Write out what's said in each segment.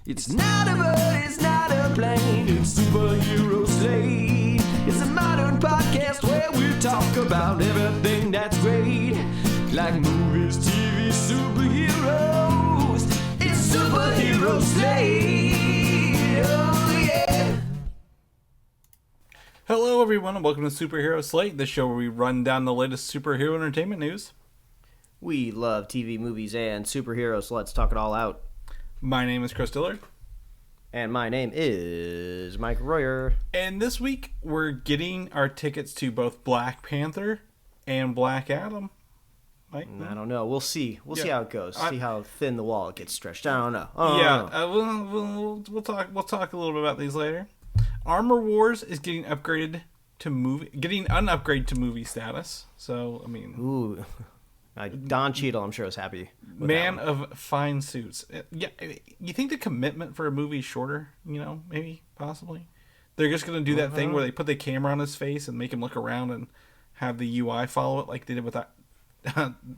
It's not a bird, it's not a plane, it's Superhero Slate. It's a modern podcast where we talk about everything that's great, like movies, TV, superheroes. It's Superhero Slate. Oh yeah. Hello everyone and welcome to Superhero Slate, the show where we run down the latest superhero entertainment news. We love TV, movies, and superheroes, so let's talk it all out. My name is Chris Dillard. And my name is Mike Royer. And this week we're getting our tickets to both Black Panther and Black Adam. Mike? I don't know. We'll see. We'll see how it goes. See how thin the wall gets stretched. I don't know. We'll talk a little bit about these later. Armor Wars is getting an upgrade to movie status. So I mean, ooh. Don Cheadle, I'm sure, is happy. Man of fine suits. Yeah, you think the commitment for a movie is shorter? You know, maybe, possibly. They're just going to do that thing where they put the camera on his face and make him look around and have the UI follow it like they did with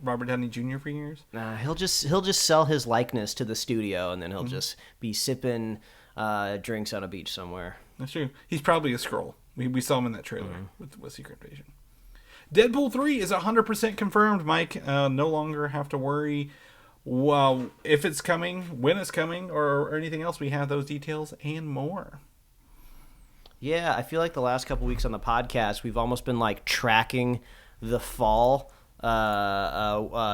Robert Downey Jr. for years. Nah, he'll just sell his likeness to the studio and then he'll just be sipping drinks on a beach somewhere. That's true. He's probably a Skrull. We saw him in that trailer with Secret Invasion. Deadpool 3 is 100% confirmed, Mike. No longer have to worry if it's coming, when it's coming, or anything else. We have those details and more. Yeah, I feel like the last couple weeks on the podcast, we've almost been like tracking the fall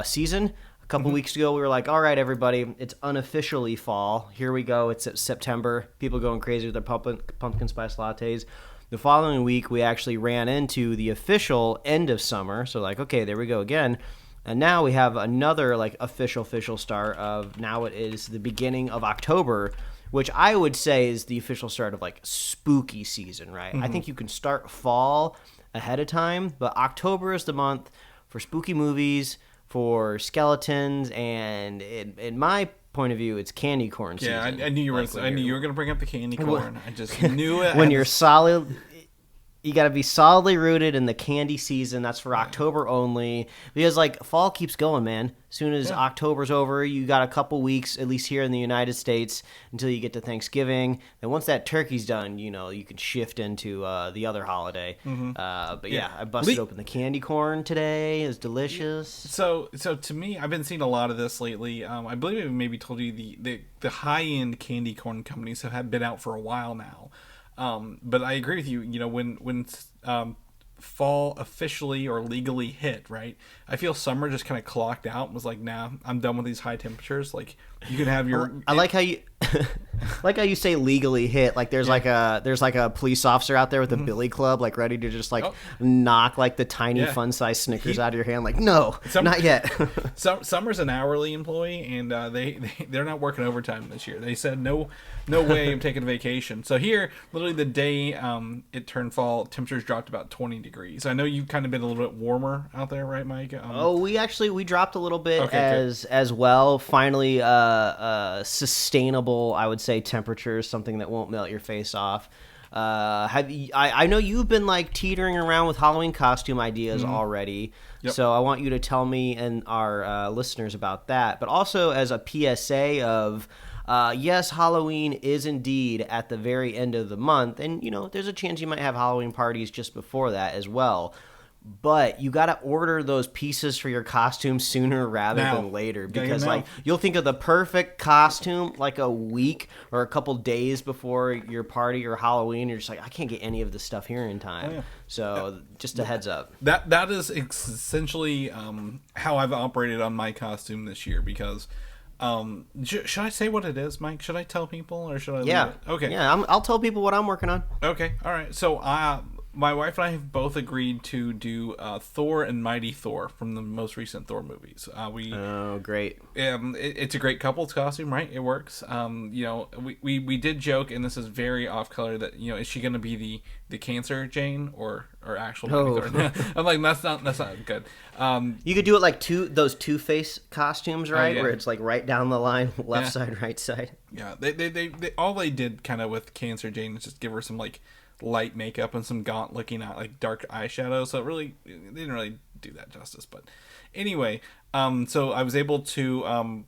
season. A couple weeks ago, we were like, all right, everybody, it's unofficially fall. Here we go. It's September. People going crazy with their pumpkin spice lattes. The following week, we actually ran into the official end of summer. So like, okay, there we go again. And now we have another like official start of now it is the beginning of October, which I would say is the official start of like spooky season, right? I think you can start fall ahead of time, but October is the month for spooky movies, for skeletons, and in my point of view, it's candy corn season. Yeah, I knew you were. I knew you were going to bring up the candy corn. I just knew it. When you're solid, you got to be solidly rooted in the candy season. That's for October only, because like fall keeps going, man. As soon as October's over, you got a couple weeks, at least here in the United States, until you get to Thanksgiving. And once that turkey's done, you know you can shift into the other holiday. But yeah, I busted open the candy corn today. It was delicious. So to me, I've been seeing a lot of this lately. I believe I maybe told you the high end candy corn companies have been out for a while now. But I agree with you. You know, when fall officially or legally hit, right? I feel summer just kind of clocked out and was like, nah, I'm done with these high temperatures. Like, you can have your. I like how you, like how you say legally hit. Like there's like a police officer out there with a billy club, like ready to just like knock like the tiny fun size Snickers out of your hand. Like, no, not yet. Summer's an hourly employee, and they're not working overtime this year. They said no way I'm taking a vacation. So here, literally the day it turned fall, temperatures dropped about 20 degrees. I know you've kind of been a little bit warmer out there, right, Mike? We dropped a little bit as well. Finally, sustainable, I would say, temperatures, something that won't melt your face off. I know you've been like teetering around with Halloween costume ideas already. Yep. So I want you to tell me and our listeners about that. But also as a PSA of, yes, Halloween is indeed at the very end of the month. And, you know, there's a chance you might have Halloween parties just before that as well. But you got to order those pieces for your costume sooner rather than later, because like you'll think of the perfect costume like a week or a couple days before your party or Halloween. You're just like, I can't get any of this stuff here in time. So just a heads up. That is essentially how I've operated on my costume this year, because should I say what it is, Mike? Should I tell people or should I leave it? Okay. Yeah, I'll tell people what I'm working on. Okay. All right. So my wife and I have both agreed to do Thor and Mighty Thor from the most recent Thor movies. Great. It's a great couple's costume, right? It works. You know, we did joke, and this is very off color, that, you know, is she going to be the Cancer Jane or actual Mighty Thor? I'm like, that's not good. You could do it like those Two-Face costumes, right? Where it's like right down the line, left side, right side. Yeah, they all they did kind of with Cancer Jane is just give her some like light makeup and some gaunt looking at like dark eyeshadow, so they didn't really do that justice. But anyway, so I was able to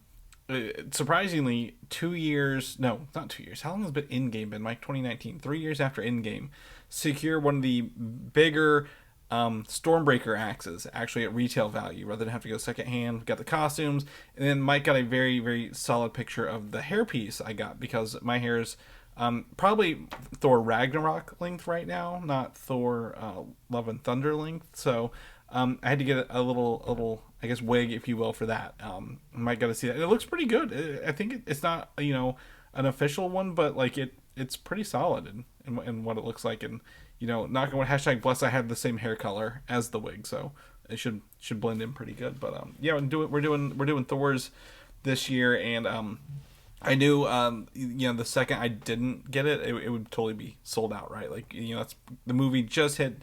surprisingly, 2 years, no, not 2 years. How long has been Endgame been? Like 2019, 3 years after Endgame, secure one of the bigger Stormbreaker axes actually at retail value rather than have to go secondhand. Got the costumes, and then Mike got a very, very solid picture of the hairpiece I got because my hair is probably Thor Ragnarok length right now, not Thor Love and Thunder length. So I had to get a little, I guess, wig, if you will, for that. Mike got to see that. It looks pretty good. I think it's not, an official one, but like it's pretty solid in what it looks like. And not going #bless. I have the same hair color as the wig, so it should blend in pretty good. But yeah, we're doing Thor's this year, and I knew the second I didn't get it, it would totally be sold out, right? Like that's the movie just hit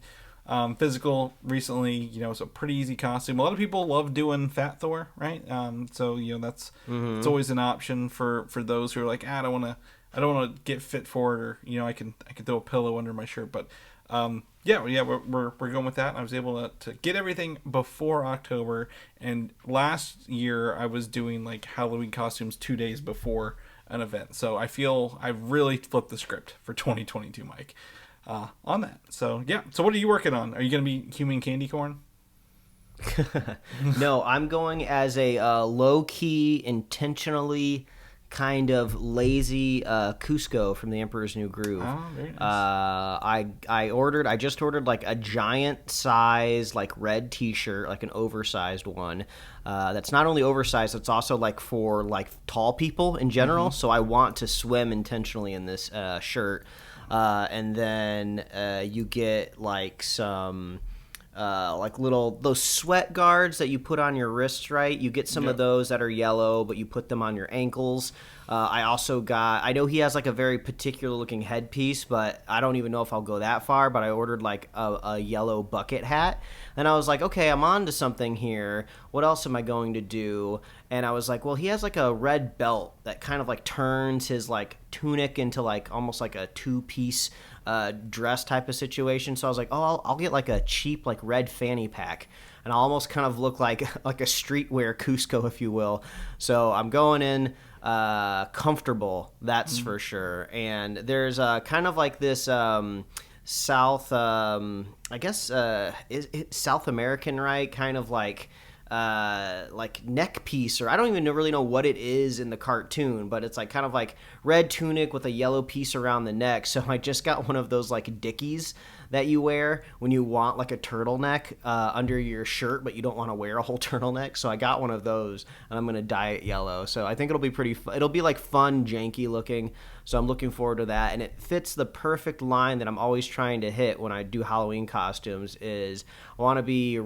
physical recently. It's a pretty easy costume. A lot of people love doing Fat Thor, right? So that's it's always an option for those who are like, I don't want to get fit for it, or I can throw a pillow under my shirt. But yeah, we're going with that. And I was able to get everything before October. And last year I was doing like Halloween costumes 2 days before an event. So I feel I've really flipped the script for 2022, Mike, on that. So yeah. So what are you working on? Are you going to be human candy corn? No, I'm going as a low-key, intentionally kind of lazy Cusco from the Emperor's New Groove. Oh, very nice. I just ordered like a giant size like red t-shirt, like an oversized one. That's not only oversized, it's also like for like tall people in general. So I want to swim intentionally in this shirt. And then you get like some like those sweat guards that you put on your wrists, right? You get some of those that are yellow, but you put them on your ankles. I know he has like a very particular looking headpiece, but I don't even know if I'll go that far, but I ordered like a yellow bucket hat. And I was like, okay, I'm on to something here. What else am I going to do? And I was like, well, he has like a red belt that kind of like turns his like tunic into like almost like a two-piece dress type of situation. So I was like, oh, I'll get like a cheap like red fanny pack, and I'll almost kind of look like a streetwear Cusco, if you will. So I'm going in comfortable, that's for sure. And there's kind of like this South South American, right? Kind of like neck piece, or I don't even really know what it is in the cartoon, but it's like kind of like red tunic with a yellow piece around the neck. So I just got one of those like dickies that you wear when you want like a turtleneck under your shirt, but you don't want to wear a whole turtleneck. So I got one of those, and I'm going to dye it yellow. So I think it'll be pretty it'll be like fun, janky looking. So I'm looking forward to that. And it fits the perfect line that I'm always trying to hit when I do Halloween costumes is I want to be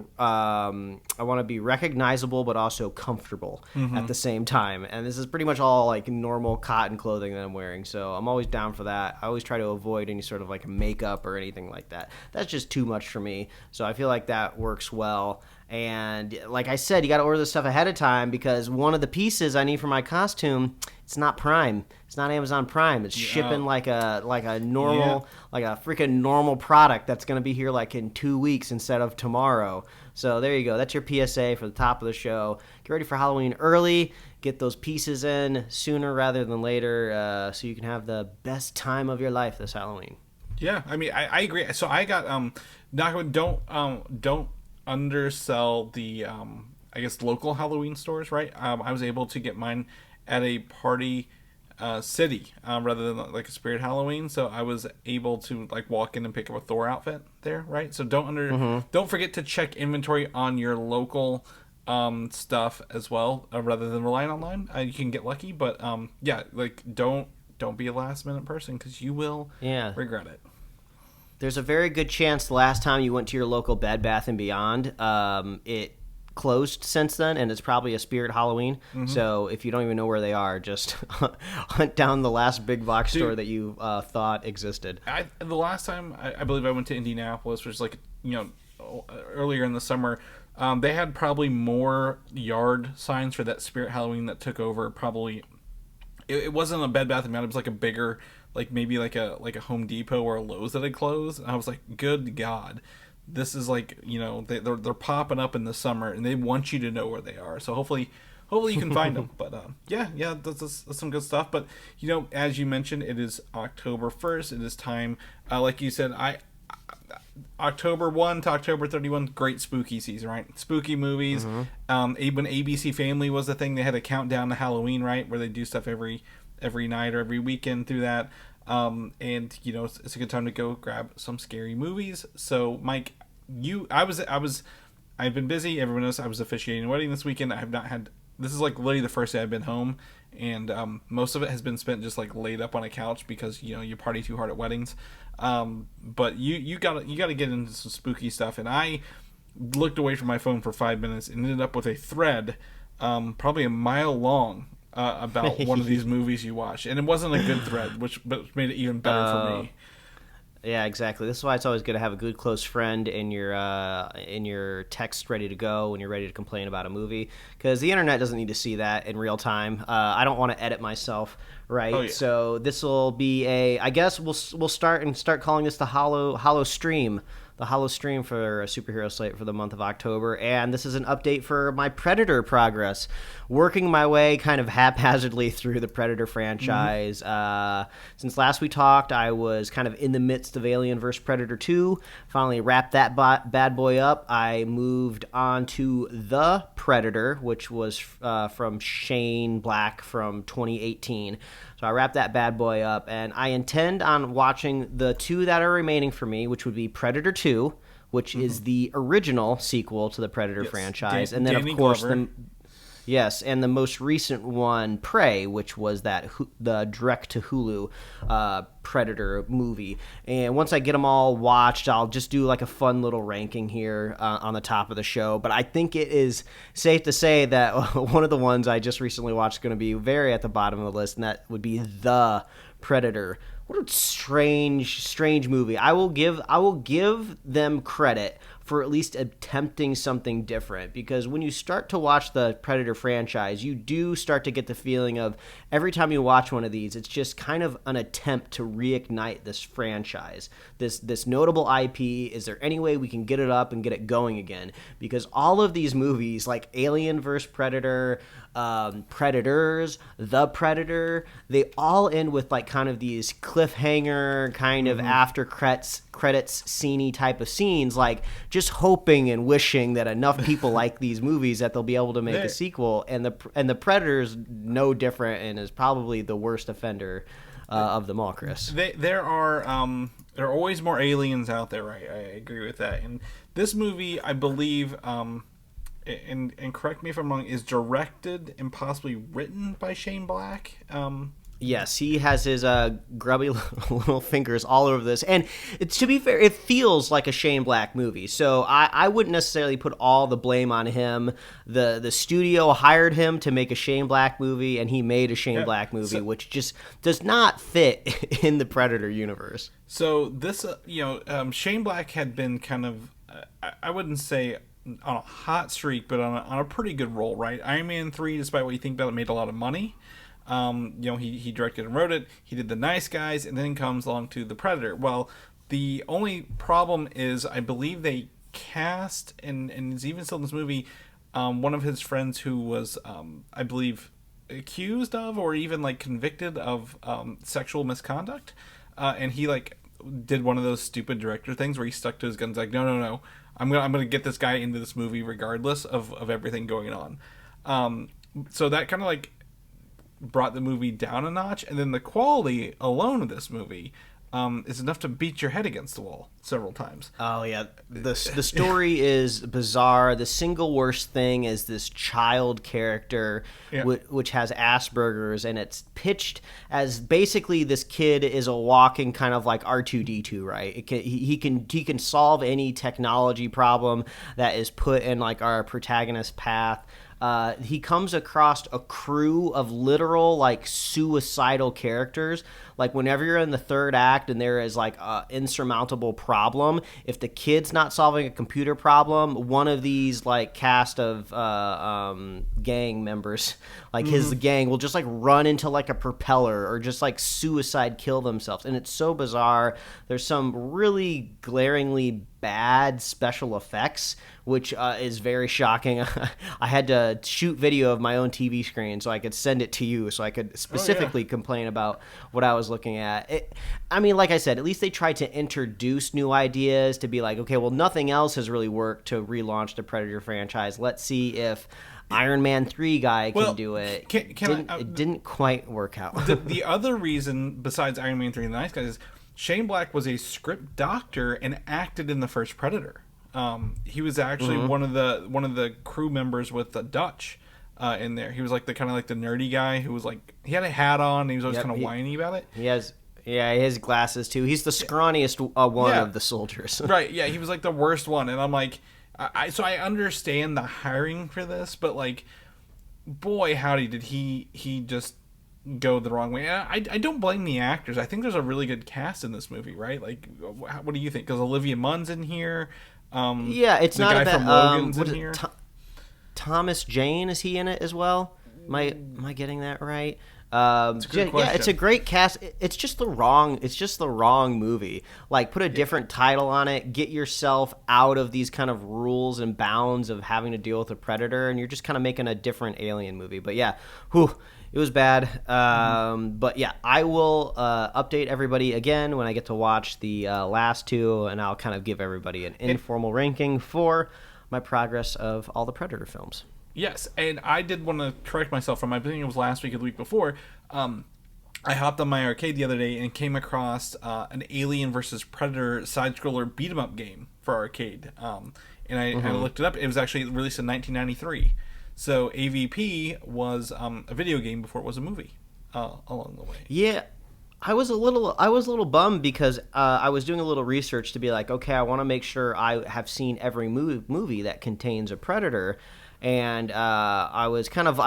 recognizable, but also comfortable at the same time. And this is pretty much all like normal cotton clothing that I'm wearing. So I'm always down for that. I always try to avoid any sort of like makeup or anything like that. That's just too much for me. So I feel like that works well. And like I said, you got to order this stuff ahead of time because one of the pieces I need for my costume, it's not Prime. It's not Amazon Prime. It's shipping like a normal, like a freaking normal product that's going to be here like in 2 weeks instead of tomorrow. So there you go. That's your PSA for the top of the show. Get ready for Halloween early. Get those pieces in sooner rather than later so you can have the best time of your life this Halloween. Yeah, I mean, I agree. So I got don't undersell the I guess local Halloween stores, right? I was able to get mine at a party city rather than like a Spirit Halloween, so I was able to like walk in and pick up a Thor outfit there, right? So don't forget to check inventory on your local stuff as well, rather than relying online. You can get lucky, but yeah, like don't be a last minute person because you will regret it. There's a very good chance the last time you went to your local Bed Bath & Beyond, it closed since then, and it's probably a Spirit Halloween. So if you don't even know where they are, just hunt down the last big box store that you thought existed. The last time, I believe I went to Indianapolis, which was like, earlier in the summer, they had probably more yard signs for that Spirit Halloween that took over probably. It wasn't a Bed Bath & Beyond, it was like a bigger, like maybe like a Home Depot or a Lowe's that had closed. And I was like, good God, this is like, they're popping up in the summer and they want you to know where they are. So hopefully hopefully you can find them. But yeah, that's some good stuff. But as you mentioned, it is October 1st. It is time, like you said, October 1 to October 31, great spooky season, right? Spooky movies. When ABC Family was the thing, they had a countdown to Halloween, right, where they do stuff every night or every weekend through that. And it's a good time to go grab some scary movies. So Mike, I've been busy. Everyone knows I was officiating a wedding this weekend. I have not had. This is like literally the first day I've been home, and most of it has been spent just like laid up on a couch because you party too hard at weddings. But you gotta get into some spooky stuff, and I looked away from my phone for 5 minutes and ended up with a thread, probably a mile long, about one of these movies you watched, and it wasn't a good thread, which made it even better for me. Yeah, exactly. This is why it's always good to have a good close friend in your text ready to go when you're ready to complain about a movie, because the internet doesn't need to see that in real time. I don't want to edit myself, right? Oh, yeah. So this will be I guess we'll start calling this the Hollow Stream. The Hollow Stream for a Superhero Slate for the month of October, and this is an update for my Predator progress. Working my way kind of haphazardly through the Predator franchise. Since last we talked, I was kind of in the midst of Alien vs. Predator 2. Finally wrapped that bad boy up. I moved on to The Predator, which was from Shane Black from 2018. So I wrapped that bad boy up, and I intend on watching the two that are remaining for me, which would be Predator 2, which is the original sequel to the Predator franchise, and then Danny of course Glover. and the most recent one, Prey, which was the direct to Hulu Predator movie. And once I get them all watched, I'll just do like a fun little ranking here on the top of the show. But I think it is safe to say that one of the ones I just recently watched is going to be very at the bottom of the list, and that would be The Predator. What a strange movie. I will give them credit for at least attempting something different, because when you start to watch the Predator franchise, you do start to get the feeling of every time you watch one of these, it's just kind of an attempt to reignite this franchise, this notable IP. Is there any way we can get it up and get it going again? Because all of these movies, like Alien vs. Predator, Predators, The Predator, they all end with like kind of these cliffhanger kind of after credits sceney type of scenes, like just hoping and wishing that enough people like these movies that they'll be able to make a sequel. And the Predator's no different, and is probably the worst offender of them all, Chris. There are always more aliens out there, right? I agree with that. And this movie, I believe, and correct me if I'm wrong, is directed and possibly written by Shane Black. Yes, he has his grubby little fingers all over this. And to be fair, it feels like a Shane Black movie. So I wouldn't necessarily put all the blame on him. The studio hired him to make a Shane Black movie, and he made a Shane Black movie, which just does not fit in the Predator universe. So this, Shane Black had been kind of, I wouldn't say on a hot streak, but on a pretty good roll, right? Iron Man 3, despite what you think about it, made a lot of money. He directed and wrote it. He did The Nice Guys, and then comes along to The Predator. Well, the only problem is I believe they cast, and is even still in this movie, one of his friends who was, I believe, accused of or even like convicted of sexual misconduct. And he like did one of those stupid director things where he stuck to his guns, like, no. I'm gonna get this guy into this movie regardless of everything going on. So that kind of like brought the movie down a notch, and then the quality alone of this movie is enough to beat your head against the wall several times. Oh yeah, the story is bizarre. The single worst thing is this child character, which has Asperger's, and it's pitched as basically this kid is a walking kind of like R2-D2, right? He can solve any technology problem that is put in like our protagonist's path. He comes across a crew of literal like suicidal characters. Like whenever you're in the third act and there is like an insurmountable problem, if the kid's not solving a computer problem, one of these like cast of gang members, like his gang, will just like run into like a propeller or just like suicide kill themselves. And it's so bizarre. There's some really glaringly bad special effects, which is very shocking. I had to shoot video of my own TV screen so I could send it to you so I could specifically complain about what I was looking at. I mean, like I said, at least they tried to introduce new ideas to be like, okay, well, nothing else has really worked to relaunch the Predator franchise. Let's see if Iron Man 3 guy can do it. It didn't quite work out. The other reason, besides Iron Man 3 and the Nice Guys, is Shane Black was a script doctor and acted in the first Predator. He was actually one of the crew members with the Dutch in there. He was like the kind of like the nerdy guy who was like, he had a hat on and he was always kind of whiny about it. He has glasses too. He's the scrawniest one of the soldiers. Right, yeah, he was like the worst one. And I'm like, so I understand the hiring for this, but like, boy, howdy, did he just go the wrong way. I don't blame the actors. I think there's a really good cast in this movie, right? Like, what do you think? Because Olivia Munn's in here. It's the not guy about from Logan's in here. Thomas Jane, is he in it as well? Am I getting that right? It's a good question. It's a great cast. It's just the wrong movie. Like, put a different title on it. Get yourself out of these kind of rules and bounds of having to deal with a predator, and you're just kind of making a different alien movie. But yeah, it was bad. But yeah, I will update everybody again when I get to watch the last two, and I'll kind of give everybody an informal ranking for my progress of all the Predator films. Yes, and I did want to correct myself from, I think it was last week or the week before. I hopped on my arcade the other day and came across an Alien versus Predator side-scroller beat-em-up game for arcade. And I looked it up. It was actually released in 1993. So AVP was a video game before it was a movie along the way. Yeah. I was a little bummed because I was doing a little research to be like, okay, I want to make sure I have seen every movie that contains a predator. And I was kind of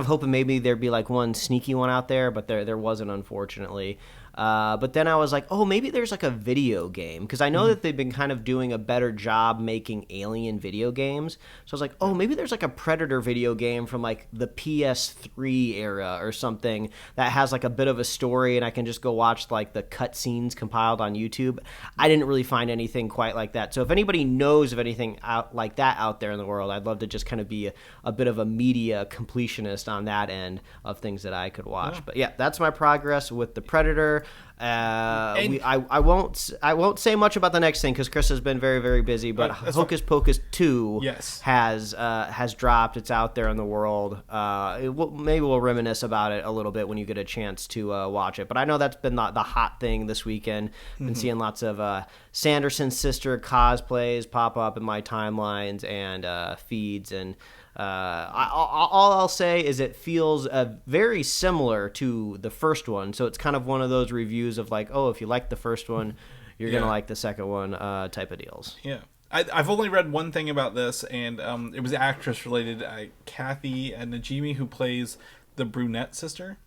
hoping maybe there'd be like one sneaky one out there, but there wasn't, unfortunately. But then I was like, oh, maybe there's like a video game, because I know that they've been kind of doing a better job making Alien video games. So I was like, oh, maybe there's like a Predator video game from like the PS3 era or something that has like a bit of a story, and I can just go watch like the cutscenes compiled on YouTube. I didn't really find anything quite like that. So if anybody knows of anything out like that out there in the world, I'd love to just kind of be a bit of a media completionist on that end of things that I could watch. Yeah. But yeah, that's my progress with the Predator. I won't say much about the next thing because Chris has been very, very busy. But Hocus Pocus 2 has dropped. It's out there in the world. Maybe we'll reminisce about it a little bit when you get a chance to watch it. But I know that's been the hot thing this weekend. Been seeing lots of Sanderson sister cosplays pop up in my timelines and feeds, and all I'll say is it feels very similar to the first one. So it's kind of one of those reviews of like, oh, if you like the first one, you're going to like the second one type of deals. Yeah. I've only read one thing about this, and it was actress related. Kathy Najimy, who plays the brunette sister.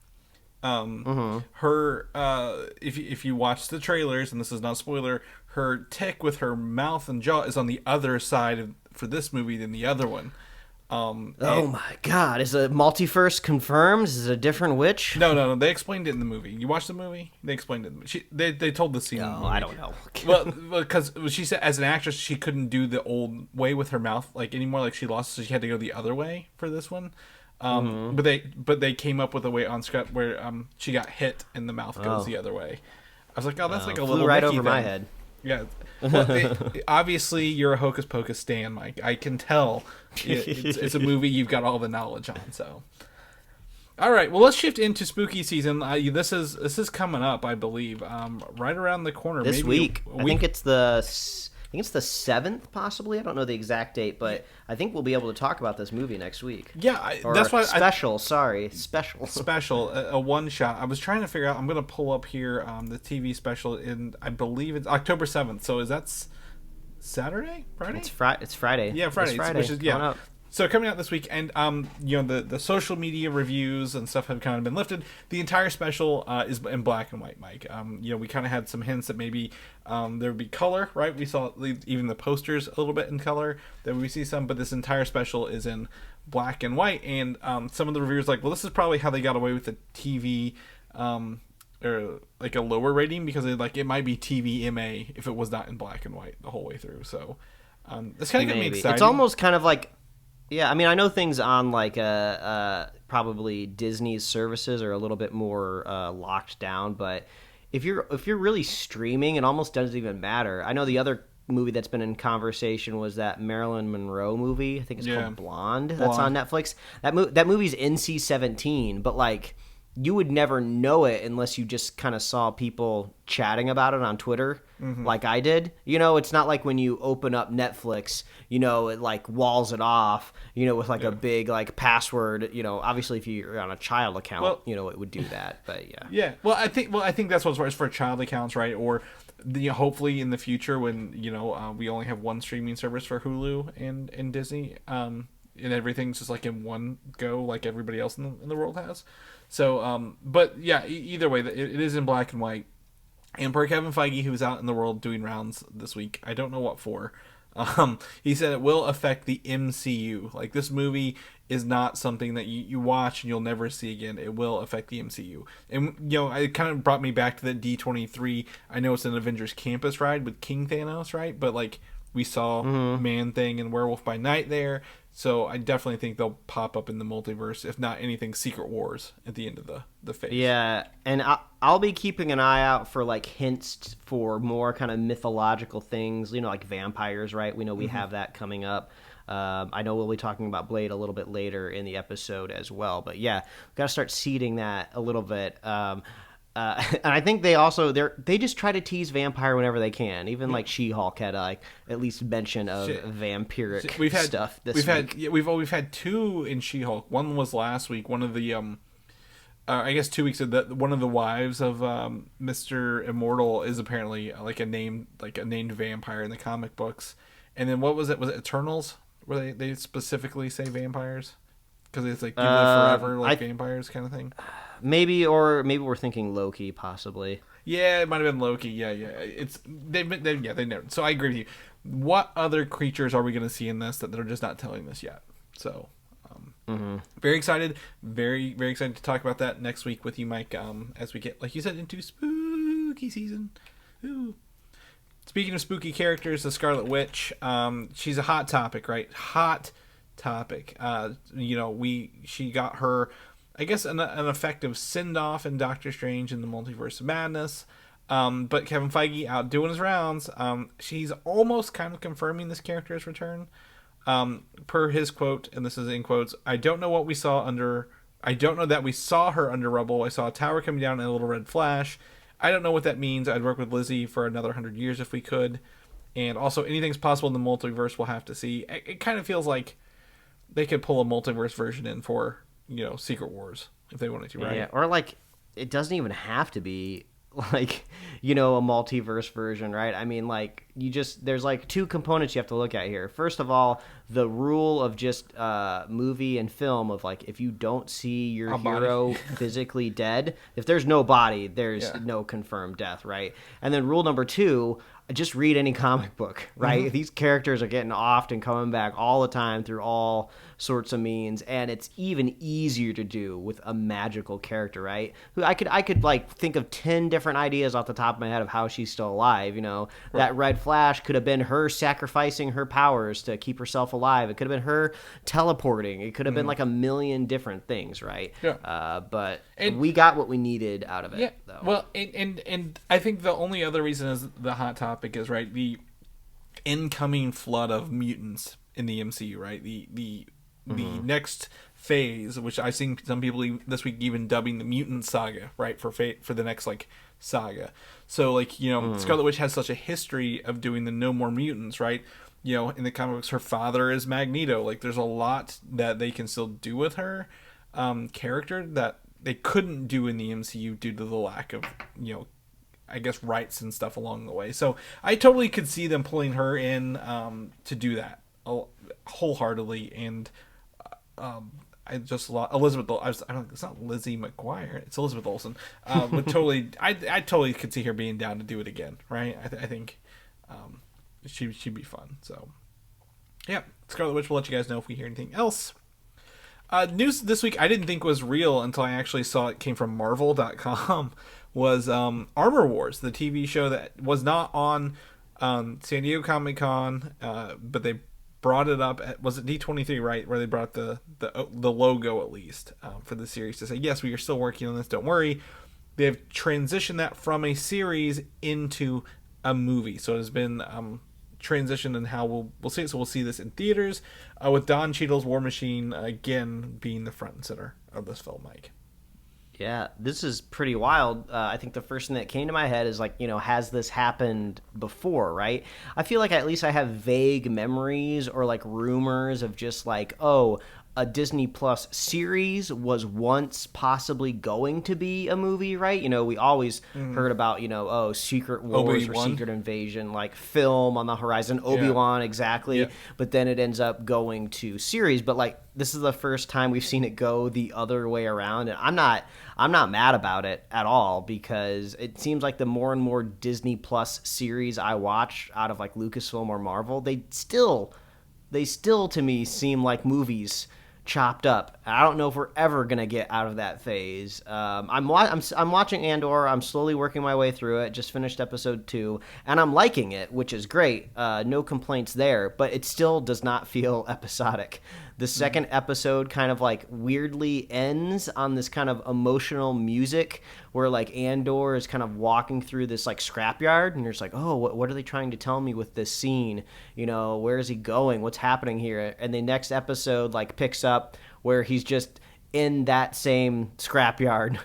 Her, if you watch the trailers, and this is not a spoiler, her tick with her mouth and jaw is on the other side for this movie than the other one. Oh my God! Is a multiverse confirmed? Is it a different witch? No. They explained it in the movie. You watched the movie? They explained it. They told the scene. No, in the movie. I don't know. Well, because she said as an actress she couldn't do the old way with her mouth like anymore. Like she lost, so she had to go the other way for this one. But they came up with a way on script where she got hit and the mouth goes the other way. I was like, oh, that's like a little right Mickey over thing. my head. Yeah. Well, obviously, you're a Hocus Pocus stan, Mike. I can tell. It's a movie you've got all the knowledge on. So, all right. Well, let's shift into spooky season. This is coming up, I believe, right around the corner. This week. I think it's the 7th, possibly. I don't know the exact date, but I think we'll be able to talk about this movie next week. Yeah, that's why special. A one shot. I was trying to figure out. I'm going to pull up here the TV special, and I believe it's October 7th. So is that Saturday? Friday? It's Friday. Yeah, Friday. Which is So coming out this week, and the social media reviews and stuff have kind of been lifted. The entire special is in black and white, Mike. We kind of had some hints that maybe there would be color, right? We saw even the posters a little bit in color. Then we see some, but this entire special is in black and white. And some of the reviewers like, well, this is probably how they got away with the TV or like a lower rating because it might be TVMA if it was not in black and white the whole way through. So it's kind of getting me excited. It's almost kind of like, yeah. I mean, I know things on like probably Disney's services are a little bit more locked down, but if you're really streaming, it almost doesn't even matter. I know the other movie that's been in conversation was that Marilyn Monroe movie. I think it's called Blonde. That's on Netflix. That movie's NC-17, but like you would never know it unless you just kind of saw people chatting about it on Twitter, like I did. You know, it's not like when you open up Netflix, you know, it like walls it off, you know, with like a big like password. You know, obviously if you're on a child account, you know, it would do that. But yeah. Yeah. Well, I think that's what's for child accounts, right? Or hopefully in the future when we only have one streaming service for Hulu and Disney, and everything's just like in one go, like everybody else in the world has. So, but yeah, either way, it is in black and white. And per Kevin Feige, who's out in the world doing rounds this week, I don't know what for. He said it will affect the MCU. Like, this movie is not something that you watch and you'll never see again. It will affect the MCU. And, it kind of brought me back to the D23. I know it's an Avengers Campus ride with King Thanos, right? But, like, we saw Man-Thing and Werewolf by Night there. So I definitely think they'll pop up in the multiverse, if not anything, Secret Wars at the end of the phase. Yeah, and I'll be keeping an eye out for like hints for more kind of mythological things, like vampires, right? We know we have that coming up. I know we'll be talking about Blade a little bit later in the episode as well. But yeah, we've got to start seeding that a little bit. And I think they just try to tease vampire whenever they can. Even like She-Hulk had like at least mention of vampiric stuff. We've had two in She-Hulk. One was last week. One of the I guess 2 weeks ago. One of the wives of Mr. Immortal is apparently like a named vampire in the comic books. And then what was it? Was it Eternals? Where they specifically say vampires? Because it's like you live forever, like vampires kind of thing. Maybe we're thinking Loki, possibly. Yeah, it might have been Loki. Yeah. They never. So I agree with you. What other creatures are we going to see in this that they're just not telling us yet? So, very excited, very very excited to talk about that next week with you, Mike. As we get, like you said, into spooky season. Ooh. Speaking of spooky characters, the Scarlet Witch. She's a hot topic, right? Hot topic. She got her, I guess, an effective send-off in Doctor Strange in the Multiverse of Madness. But Kevin Feige out doing his rounds. She's almost kind of confirming this character's return. Per his quote, and this is in quotes, I don't know that we saw her under rubble. I saw a tower coming down and a little red flash. I don't know what that means. I'd work with Lizzie for another 100 years if we could. And also, anything's possible in the multiverse, we'll have to see. It kind of feels like they could pull a multiverse version in for, Secret Wars if they wanted to, right? Yeah, or like, it doesn't even have to be like, a multiverse version, right? I mean, like, there's like two components you have to look at here. First of all, the rule of just movie and film of like, if you don't see your hero physically dead, if there's no body, there's no confirmed death, right? And then rule number two, just read any comic book, right? These characters are getting offed and coming back all the time through all sorts of means, and it's even easier to do with a magical character, right? I could like think of 10 different ideas off the top of my head of how she's still alive. That red flash could have been her sacrificing her powers to keep herself alive. It could have been her teleporting. It could have been like a million different things, right? Yeah. But we got what we needed out of it, though. Well, and I think the only other reason is the hot topic is, right, the incoming flood of mutants in the MCU, right? The next phase, which I've seen some people this week even dubbing the mutant saga, right, for the next like saga. So like Scarlet Witch has such a history of doing the no more mutants, right? In the comic books, her father is Magneto. Like, there's a lot that they can still do with her character that they couldn't do in the MCU due to the lack of I guess rights and stuff along the way. So I totally could see them pulling her in to do that wholeheartedly. And I just Elizabeth. It's not Lizzie McGuire. It's Elizabeth Olsen. But totally, I totally could see her being down to do it again. Right? I think she'd be fun. So yeah, Scarlet Witch. We'll let you guys know if we hear anything else. News this week I didn't think was real until I actually saw it came from Marvel.com. was Armor Wars, the TV show that was not on San Diego Comic-Con, but they brought it up at, was it D23, right, where they brought the logo at least for the series to say, yes, we are still working on this, don't worry. They've transitioned that from a series into a movie, so it has been transitioned in how we'll see it. So we'll see this in theaters with Don Cheadle's War Machine again being the front and center of this film, Mike. Yeah, this is pretty wild. I think the first thing that came to my head is like, has this happened before, right? I feel like at least I have vague memories or like rumors of just like, oh, a Disney Plus series was once possibly going to be a movie, right? We always heard about, Secret Wars Obi-Wan. or Secret Invasion, like film on the horizon, Obi-Wan, exactly. Yeah. But then it ends up going to series. But like, this is the first time we've seen it go the other way around. And I'm not mad about it at all, because it seems like the more and more Disney Plus series I watch out of like Lucasfilm or Marvel, they still to me seem like movies chopped up. I don't know if we're ever gonna get out of that phase. I'm watching Andor. I'm slowly working my way through it. Just finished episode 2, and I'm liking it, which is great. No complaints there, but it still does not feel episodic. The second episode kind of like weirdly ends on this kind of emotional music where like Andor is kind of walking through this like scrapyard, and you're just like, oh, what are they trying to tell me with this scene? Where is he going? What's happening here? And the next episode like picks up where he's just in that same scrapyard,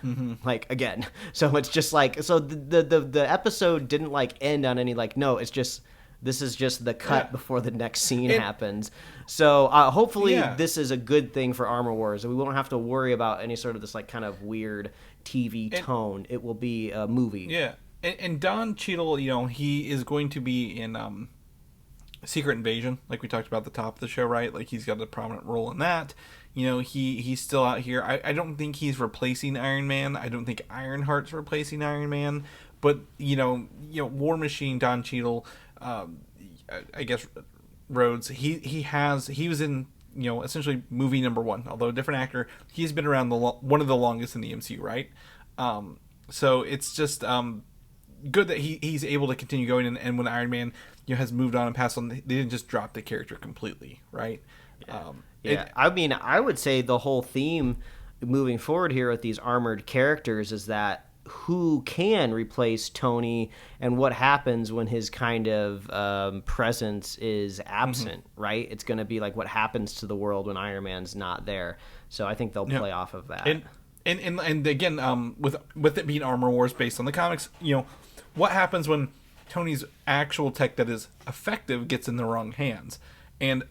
like again. So it's just like, so the episode didn't like end on any like, no, it's just, this is just the cut before the next scene happens. So hopefully this is a good thing for Armor Wars, and we won't have to worry about any sort of this like kind of weird TV tone. It will be a movie. Yeah, and Don Cheadle, he is going to be in Secret Invasion, like we talked about at the top of the show, right? Like he's got a prominent role in that. He's still out here. I don't think he's replacing Iron Man. I don't think Ironheart's replacing Iron Man. But War Machine, Don Cheadle, I guess Rhodes. He was in essentially movie number 1, although a different actor. He's been around one of the longest in the MCU, right? So it's just good that he's able to continue going. And when Iron Man has moved on and passed on, they didn't just drop the character completely, right? I would say the whole theme moving forward here with these armored characters is that who can replace Tony and what happens when his kind of presence is absent, right? It's going to be like what happens to the world when Iron Man's not there. So I think they'll play off of that. And again, with it being Armor Wars based on the comics, what happens when Tony's actual tech that is effective gets in the wrong hands? And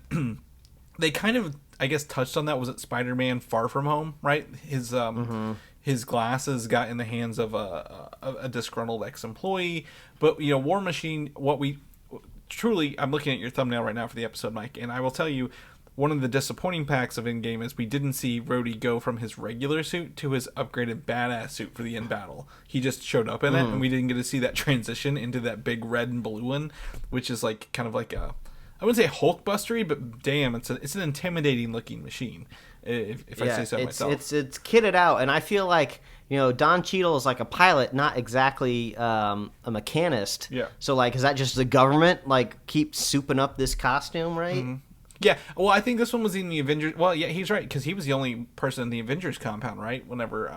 they kind of, I guess, touched on that. Was it Spider-Man Far From Home, right? His glasses got in the hands of a disgruntled ex-employee. But, War Machine, I'm looking at your thumbnail right now for the episode, Mike, and I will tell you, one of the disappointing packs of Endgame is we didn't see Rhodey go from his regular suit to his upgraded badass suit for the end battle. He just showed up in it, and we didn't get to see that transition into that big red and blue one, which is like kind of like a, I wouldn't say Hulkbustery, but damn, it's an intimidating looking machine. If I say so myself. It's kitted out, and I feel like Don Cheadle is like a pilot, not exactly a mechanist. Yeah. So like, is that just the government like keep souping up this costume, right? Mm-hmm. Yeah. Well, I think this one was in the Avengers. Well, yeah, he's right, because he was the only person in the Avengers compound, right? Whenever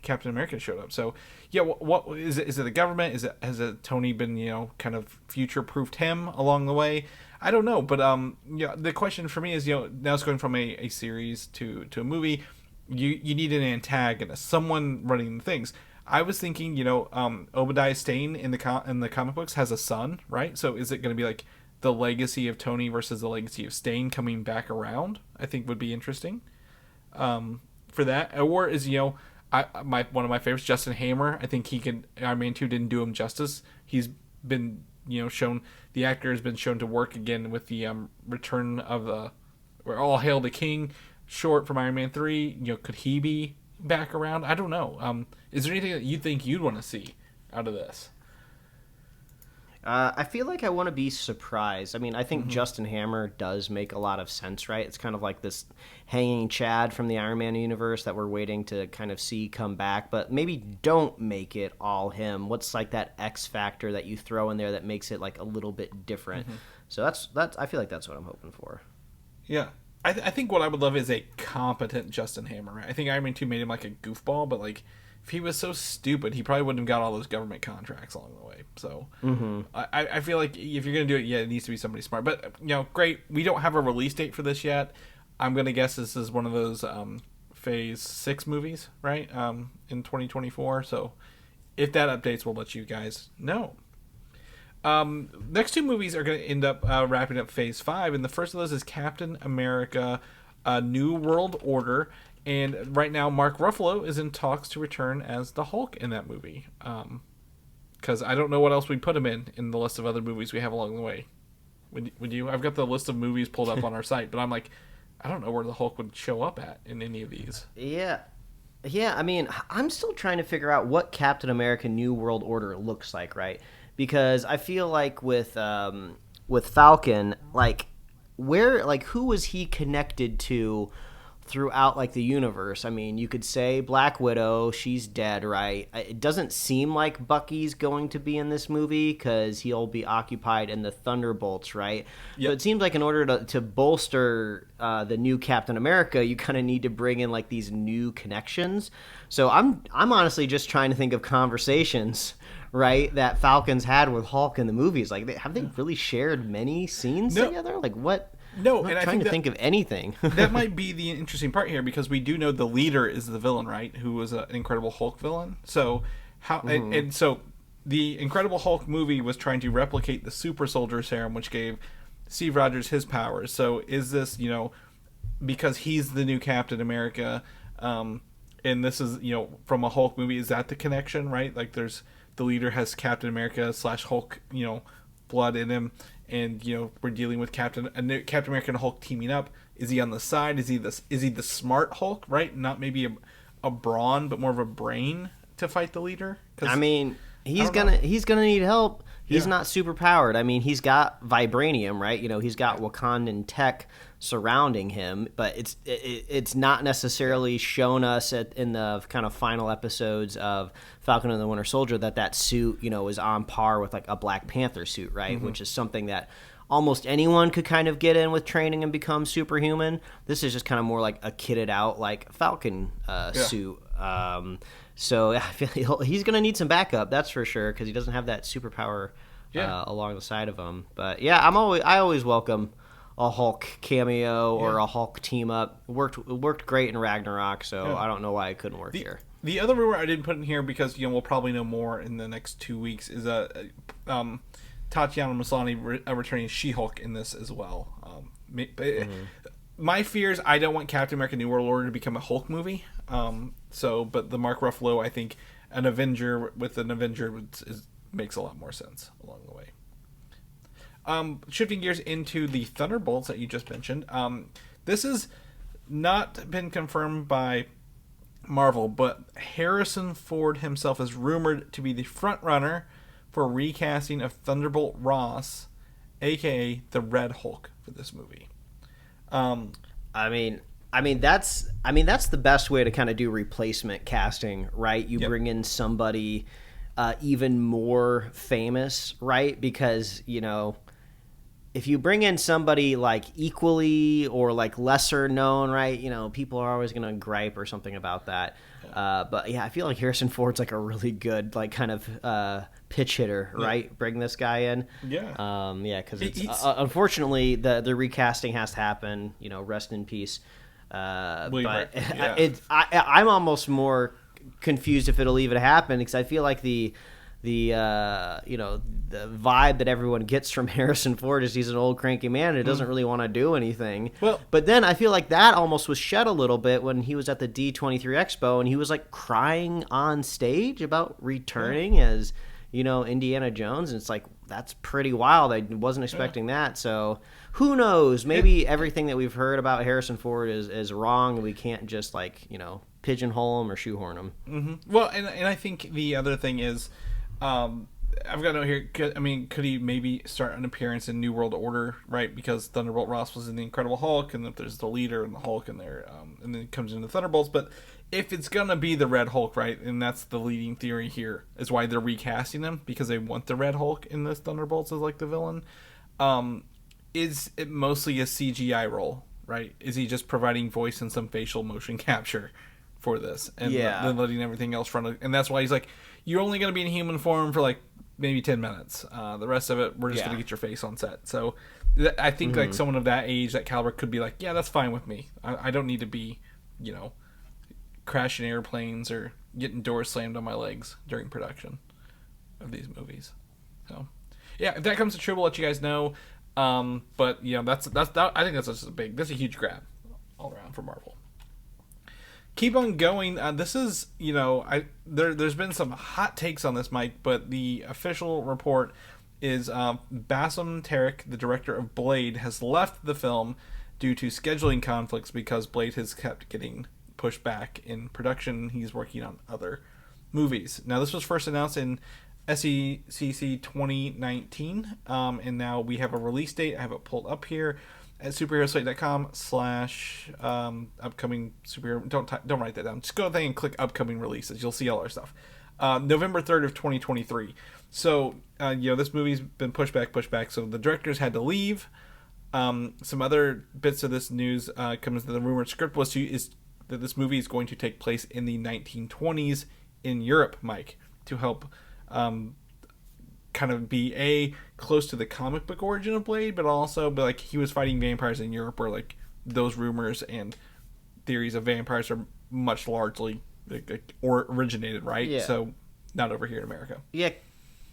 Captain America showed up. So yeah, what is it? Is it the government? Has Tony been kind of future proofed him along the way? I don't know, but the question for me is, now it's going from a series to a movie. You need an antagonist, someone running things. I was thinking, Obadiah Stane in the comic books has a son, right? So is it going to be like the legacy of Tony versus the legacy of Stane coming back around? I think would be interesting for that. Or is one of my favorites, Justin Hammer. I think he can. Iron Man 2 didn't do him justice. He's been shown, the actor has been shown to work again with the return of the All Hail the King short from Iron Man 3. Could he be back around? I don't know. Is there anything that you think you'd want to see out of this? I feel like I want to be surprised. I mean, I think Justin Hammer does make a lot of sense, right? It's kind of like this hanging Chad from the Iron Man universe that we're waiting to kind of see come back, but maybe don't make it all him. What's like that X factor that you throw in there that makes it like a little bit different? So that's I feel like that's what I'm hoping for. Yeah. I think what I would love is a competent Justin Hammer. Right? I think Iron Man 2 made him like a goofball, but like if he was so stupid, he probably wouldn't have got all those government contracts along the way. So I feel like if you're going to do it, yeah, it needs to be somebody smart. But, great. We don't have a release date for this yet. I'm going to guess this is one of those Phase 6 movies, right, in 2024. So if that updates, we'll let you guys know. Next two movies are going to end up wrapping up Phase 5, and the first of those is Captain America New World Order. And right now, Mark Ruffalo is in talks to return as the Hulk in that movie. Because I don't know what else we put him in the list of other movies we have along the way. Would you? I've got the list of movies pulled up on our site, but I'm like, I don't know where the Hulk would show up at in any of these. Yeah. I mean, I'm still trying to figure out what Captain America New World Order looks like, right? Because I feel like with Falcon, like who was he connected to throughout like the universe? I mean, you could say Black Widow, she's dead, right? It doesn't seem like Bucky's going to be in this movie because he'll be occupied in the Thunderbolts, right? Yep. But it seems like in order to bolster the new Captain America, you kind of need to bring in like these new connections. So I'm honestly just trying to think of conversations, right, that Falcon's had with Hulk in the movies. Like, have they really shared many scenes together? Like, what? No, I'm not and trying to think of anything. That might be the interesting part here, because we do know the leader is the villain, right? Who was an Incredible Hulk villain. So and so the Incredible Hulk movie was trying to replicate the super soldier serum, which gave Steve Rogers his powers. So is this, because he's the new Captain America, and this is, from a Hulk movie, is that the connection, right? Like the leader has Captain America / Hulk, blood in him. And we're dealing with Captain America and Hulk teaming up. Is he on the side? Is he the smart Hulk? Right, not maybe a brawn, but more of a brain to fight the leader. I mean, he's gonna need help. He's not super powered. I mean, he's got vibranium, right? He's got Wakandan tech surrounding him, but it's not necessarily shown us in the kind of final episodes of Falcon and the Winter Soldier that suit, is on par with like a Black Panther suit, right? Which is something that almost anyone could kind of get in with training and become superhuman. This is just kind of more like a kitted out like Falcon suit. So I feel he's going to need some backup, that's for sure, because he doesn't have that superpower along the side of him. But yeah, I always welcome a Hulk cameo or a Hulk team up. Worked great in Ragnarok, so I don't know why it couldn't work here. The other rumor I didn't put in here because we'll probably know more in the next 2 weeks is Tatiana Maslany returning She-Hulk in this as well. My fears, I don't want Captain America New World Order to become a Hulk movie. But the Mark Ruffalo, I think an Avenger with an Avenger makes a lot more sense along the way. Shifting gears into the Thunderbolts that you just mentioned. This has not been confirmed by Marvel, but Harrison Ford himself is rumored to be the front runner for recasting of Thunderbolt Ross, aka the Red Hulk, for this movie. I mean that's the best way to kind of do replacement casting, right? You bring in somebody even more famous, right? Because if you bring in somebody like equally or like lesser known, right? People are always going to gripe or something about that. But yeah, I feel like Harrison Ford's like a really good like kind of pitch hitter, right? Bring this guy in. Yeah. Because unfortunately the recasting has to happen. Rest in peace. But I'm almost more confused if it'll even happen, because I feel like the vibe that everyone gets from Harrison Ford is he's an old cranky man and doesn't really want to do anything. Well, but then I feel like that almost was shed a little bit when he was at the D23 Expo and he was like crying on stage about returning as Indiana Jones, and it's like that's pretty wild. I wasn't expecting that. So who knows? Maybe everything that we've heard about Harrison Ford is wrong, and we can't just pigeonhole him or shoehorn him. Well, and I think the other thing is I've got a note here. Could he maybe start an appearance in New World Order, right? Because Thunderbolt Ross was in the Incredible Hulk, and if there's the leader and the Hulk in there, and then it comes into Thunderbolts. But if it's gonna be the Red Hulk, right, and that's the leading theory here, is why they're recasting him, because they want the Red Hulk in this Thunderbolts as like the villain. Is it mostly a CGI role, right? Is he just providing voice and some facial motion capture for this, and then letting everything else run? And that's why he's like, you're only gonna be in human form for like maybe 10 minutes. The rest of it, we're just going to get your face on set. So I think like someone of that age, that caliber could be like, yeah, that's fine with me. I don't need to be, crashing airplanes or getting doors slammed on my legs during production of these movies. So yeah, if that comes to true, we'll let you guys know. But that's I think that's that's a huge grab all around for Marvel. Keep on going. This is, there's been some hot takes on this, Mike, but the official report is Bassam Tarek, the director of Blade, has left the film due to scheduling conflicts because Blade has kept getting pushed back in production. He's working on other movies. Now, this was first announced in SECC 2019, and now we have a release date. I have it pulled up here at superheroslate.com/upcoming superhero. Don't write that down. Just go there and click upcoming releases. You'll see all our stuff. November 3rd of 2023. So this movie's been pushed back. So the directors had to leave. Some other bits of this news comes to the rumored script is that this movie is going to take place in the 1920s in Europe, Mike, to help kind of be close to the comic book origin of Blade, but also like he was fighting vampires in Europe, where like those rumors and theories of vampires are much largely or originated, right? Yeah. So not over here in America. Yeah,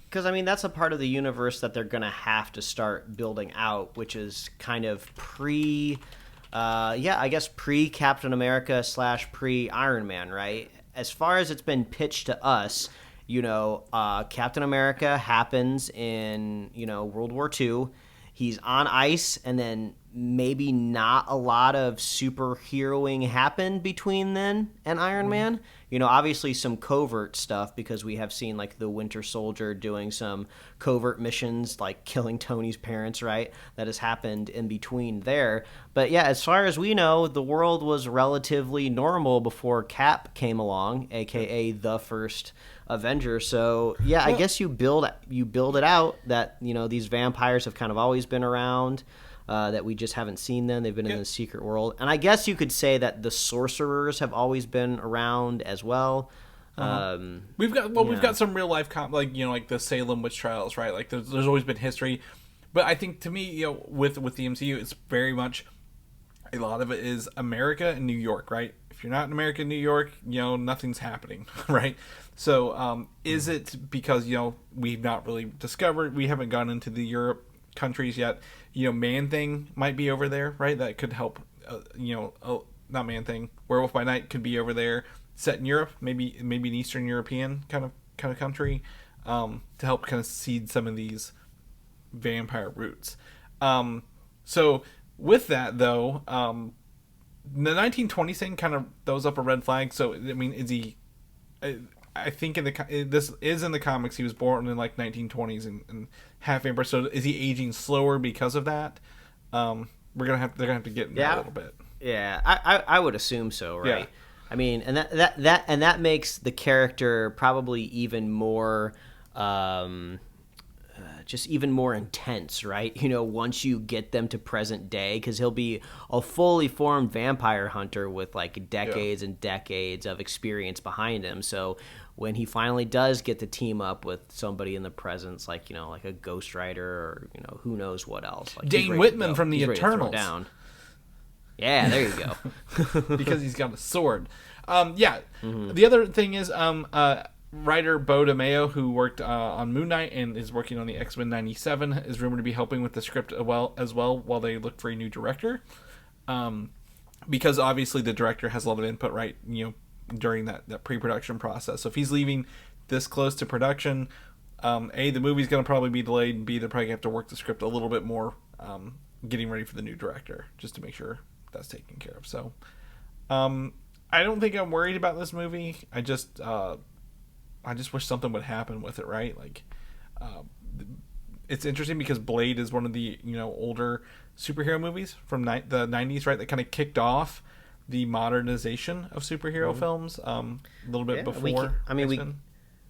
because that's a part of the universe that they're gonna have to start building out, which is kind of pre Captain America / pre Iron Man, right? As far as it's been pitched to us, Captain America happens in, World War II. He's on ice, and then maybe not a lot of superheroing happened between then and Iron Man. Obviously some covert stuff, because we have seen like the Winter Soldier doing some covert missions, like killing Tony's parents, right? That has happened in between there. But yeah, as far as we know, the world was relatively normal before Cap came along, aka the first Avenger. So yeah, I guess you build it out that these vampires have kind of always been around, that we just haven't seen them. They've been in the secret world, and I guess you could say that the sorcerers have always been around as well. We've got some real life like the Salem witch trials, right? Like there's always been history, but I think to me, with the MCU, it's very much a lot of it is America and New York, right? If you're not in America and New York, nothing's happening, right? So is it because we've not really discovered, we haven't gone into the Europe countries yet? Man-Thing might be over there, right? That could help. Not Man-Thing. Werewolf by Night could be over there, set in Europe, maybe an Eastern European kind of country, to help kind of seed some of these vampire roots. So with that though, the 1920s thing kind of throws up a red flag. So is he? I think this is in the comics. He was born in like 1920s and half vampire. So is he aging slower because of that? They're gonna have to get into that a little bit. Yeah, I would assume so, right? Yeah. And that makes the character probably even more, just even more intense, right? Once you get them to present day, because he'll be a fully formed vampire hunter with like decades and decades of experience behind him. So when he finally does get to team up with somebody in the presence, like like a Ghost Rider or who knows what else, like Dane Whitman from the Eternals. Yeah, there you go. Because he's got a sword. The other thing is writer Bo DeMeo, who worked on Moon Knight and is working on the X-Men 97, is rumored to be helping with the script as well while they look for a new director. Because obviously the director has a lot of input, right? During that pre-production process. So if he's leaving this close to production, A, the movie's going to probably be delayed, and B, they're probably going to have to work the script a little bit more, getting ready for the new director, just to make sure that's taken care of. So I don't think I'm worried about this movie. I just wish something would happen with it, right? Like it's interesting because Blade is one of the older superhero movies from the 90s, right? That kind of kicked off the modernization of superhero films a little bit before.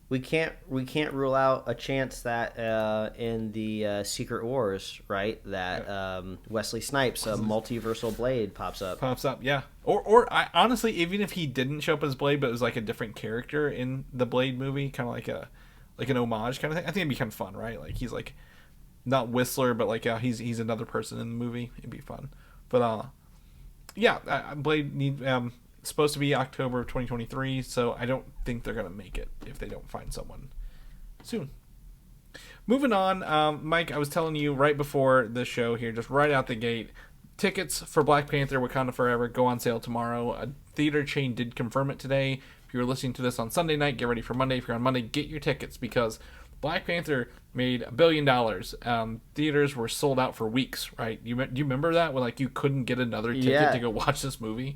We can't rule out a chance that in the Secret Wars, right, that Wesley Snipes, a multiversal Blade, pops up. Yeah. Or I honestly, even if he didn't show up as Blade, but it was like a different character in the Blade movie, kind of like an homage kind of thing. I think it'd be kind of fun, right? Like he's like not Whistler, but like he's another person in the movie. It'd be fun. But Blade supposed to be October of 2023, so I don't think they're gonna make it if they don't find someone soon. Moving on, Mike, I was telling you right before the show here, just right out the gate, tickets for Black Panther: Wakanda Forever go on sale tomorrow. A theater chain did confirm it today. If you were listening to this on Sunday night, get ready for Monday. If you're on Monday, get your tickets because Black Panther made $1 billion. Theaters were sold out for weeks, right? Do you remember that when you couldn't get another ticket to go watch this movie?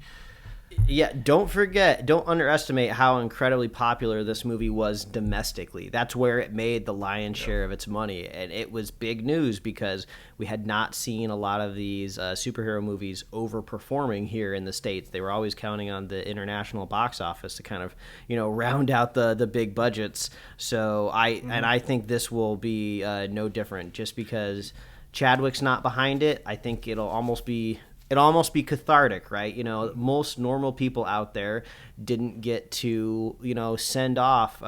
Yeah, don't underestimate how incredibly popular this movie was domestically. That's where it made the lion's share of its money, and it was big news because we had not seen a lot of these superhero movies overperforming here in the States. They were always counting on the international box office to kind of, round out the big budgets. So I think this will be no different just because Chadwick's not behind it. I think it'll almost be cathartic, right? Most normal people out there didn't get to, send off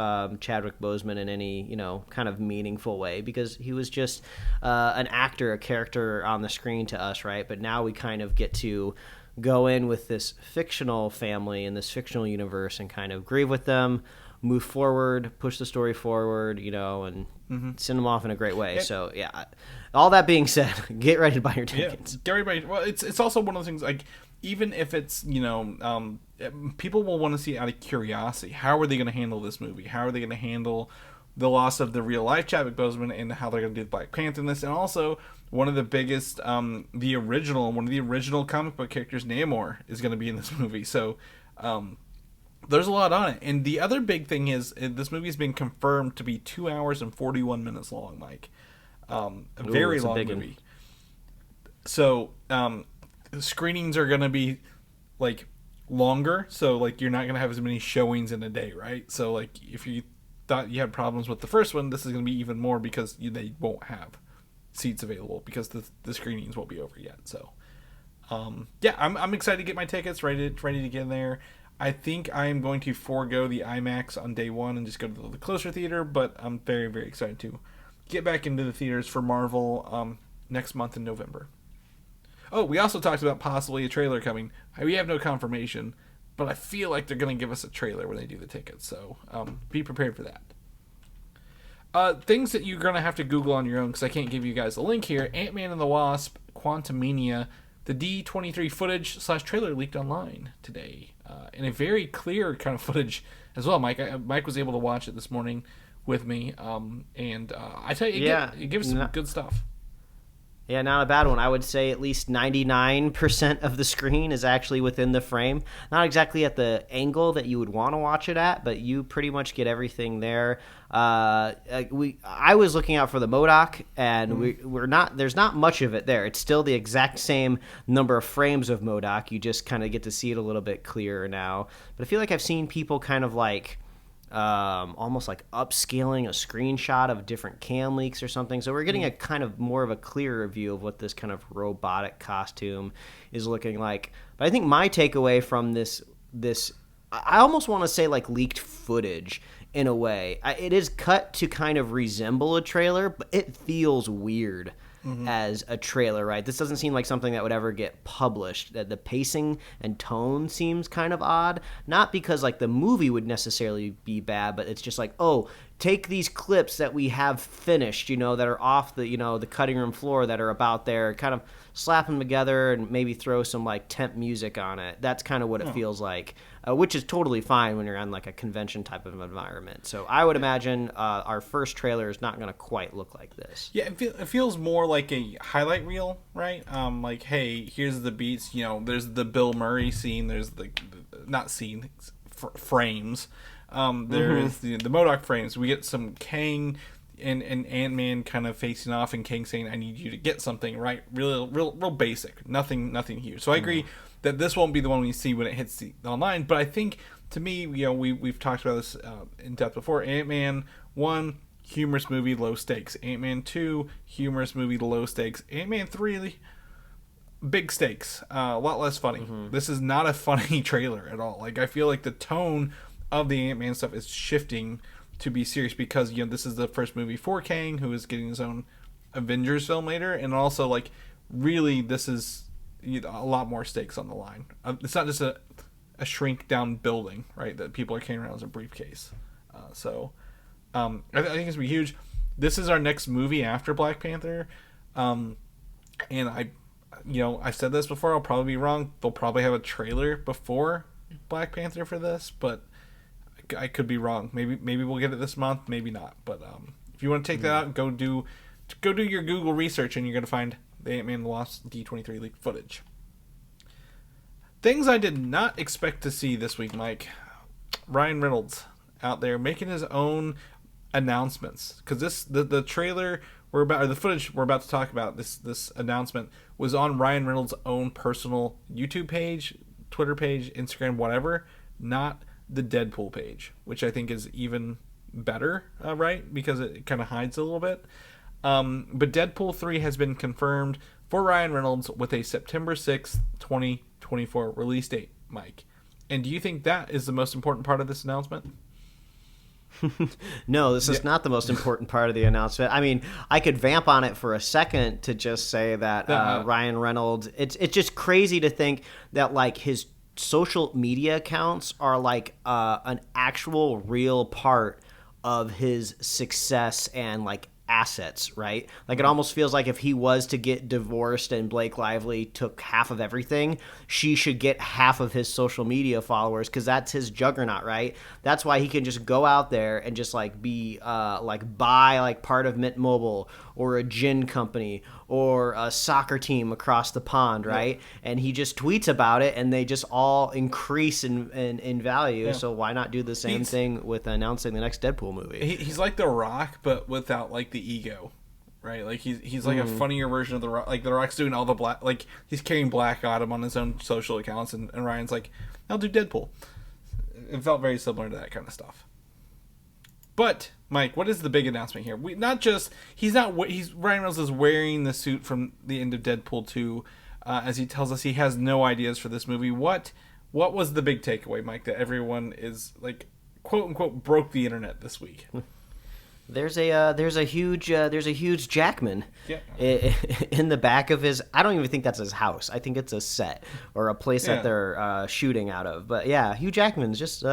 Chadwick Boseman in any, kind of meaningful way because he was just an actor, a character on the screen to us, right? But now we kind of get to go in with this fictional family in this fictional universe and kind of grieve with them, move forward, push the story forward, and send them off in a great way. So, yeah. All that being said, get ready to buy your tickets. Yeah, get ready. Well, it's also one of those things, even if it's, people will want to see it out of curiosity. How are they going to handle this movie? How are they going to handle the loss of the real-life Chadwick Boseman and how they're going to do the Black Panther in this? And also, one of the biggest, one of the original comic book characters, Namor, is going to be in this movie. So, there's a lot on it. And the other big thing is this movie has been confirmed to be 2 hours and 41 minutes long, Mike. Very long movie. So, screenings are going to be longer. So you're not going to have as many showings in a day, right? So if you thought you had problems with the first one, this is going to be even more because they won't have seats available because the screenings won't be over yet. So, I'm excited to get my tickets, ready to get in there. I think I am going to forego the IMAX on day one and just go to the closer theater, but I'm very, very excited to get back into the theaters for Marvel next month in November. Oh, we also talked about possibly a trailer coming. We have no confirmation, but I feel like they're going to give us a trailer when they do the tickets, so be prepared for that. Things that you're going to have to Google on your own because I can't give you guys a link here. Ant-Man and the Wasp, Quantumania, the D23 footage / trailer leaked online today. And a very clear kind of footage as well. Mike was able to watch it this morning with me, and I tell you, it gives some good stuff. Yeah, not a bad one. I would say at least 99% of the screen is actually within the frame. Not exactly at the angle that you would want to watch it at, but you pretty much get everything there. I was looking out for the MODOK, and we're not. There's not much of it there. It's still the exact same number of frames of MODOK. You just kind of get to see it a little bit clearer now. But I feel like I've seen people kind of almost upscaling a screenshot of different cam leaks or something. So we're getting a kind of more of a clearer view of what this kind of robotic costume is looking like. But I think my takeaway from this I almost want to say leaked footage in a way. It is cut to kind of resemble a trailer, but it feels weird as a trailer, right? This doesn't seem like something that would ever get published. The pacing and tone seems kind of odd. Not because the movie would necessarily be bad, but it's just take these clips that we have finished, that are off the, the cutting room floor that are about there, kind of slap them together and maybe throw some temp music on it. That's kind of what it feels like, which is totally fine when you're on a convention type of environment. So I would imagine our first trailer is not going to quite look like this. Yeah, it feels more like a highlight reel, right? Hey, here's the beats. There's the Bill Murray scene. There's the not scene, frames. There is the MODOK frames. We get some Kang and Ant-Man kind of facing off and Kang saying, "I need you to get something," right? Real basic, nothing huge. So I agree that this won't be the one we see when it hits the online. But I think, to me, we've talked about this in depth before. Ant-Man 1, humorous movie, low stakes. Ant-Man 2, humorous movie, low stakes. Ant-Man 3, big stakes, a lot less funny. This is not a funny trailer at all. Like, I feel like the tone of the Ant-Man stuff is shifting to be serious because this is the first movie for Kang, who is getting his own Avengers film later, and also like really this is a lot more stakes on the line. It's not just a shrink down building, right, that people are carrying around as a briefcase. So I think it's gonna be huge. This is our next movie after Black Panther, and I've said this before. I'll probably be wrong. They'll probably have a trailer before Black Panther for this, but I could be wrong. Maybe we'll get it this month. Maybe not. But if you want to take that out, go do your Google research, and you're gonna find the Ant-Man and the Wasp D23 leaked footage. Things I did not expect to see this week, Mike. Ryan Reynolds out there making his own announcements, because the trailer the footage we're about to talk about, this announcement was on Ryan Reynolds' own personal YouTube page, Twitter page, Instagram, whatever, not the Deadpool page, which I think is even better, right? Because it kind of hides a little bit. But Deadpool 3 has been confirmed for Ryan Reynolds with a September 6th, 2024 release date, Mike. And do you think that is the most important part of this announcement? No, this is not the most important part of the announcement. I mean, I could vamp on it for a second to just say that Ryan Reynolds, it's just crazy to think that like his social media accounts are like an actual real part of his success and like assets, right? Like it almost feels like if he was to get divorced and Blake Lively took half of everything, she should get half of his social media followers, because that's his juggernaut, right? That's why he can just go out there and just like be like buy like part of Mint Mobile or a gin company or a soccer team across the pond, right? Yeah. And he just tweets about it, and they just all increase in value. Yeah. So why not do the same thing with announcing the next Deadpool movie? He's like The Rock, but without like the ego, right? Like he's like a funnier version of The Rock. Like The Rock's doing all the black, like he's carrying Black Adam on his own social accounts, and Ryan's like, I'll do Deadpool. It felt very similar to that kind of stuff. But Mike, what is the big announcement here? Ryan Reynolds is wearing the suit from the end of Deadpool 2, as he tells us he has no ideas for this movie. What was the big takeaway, Mike, that everyone is like, quote unquote, broke the internet this week? There's a huge Jackman in the back of his. I don't even think that's his house. I think it's a set or a place that they're shooting out of. But yeah, Hugh Jackman's just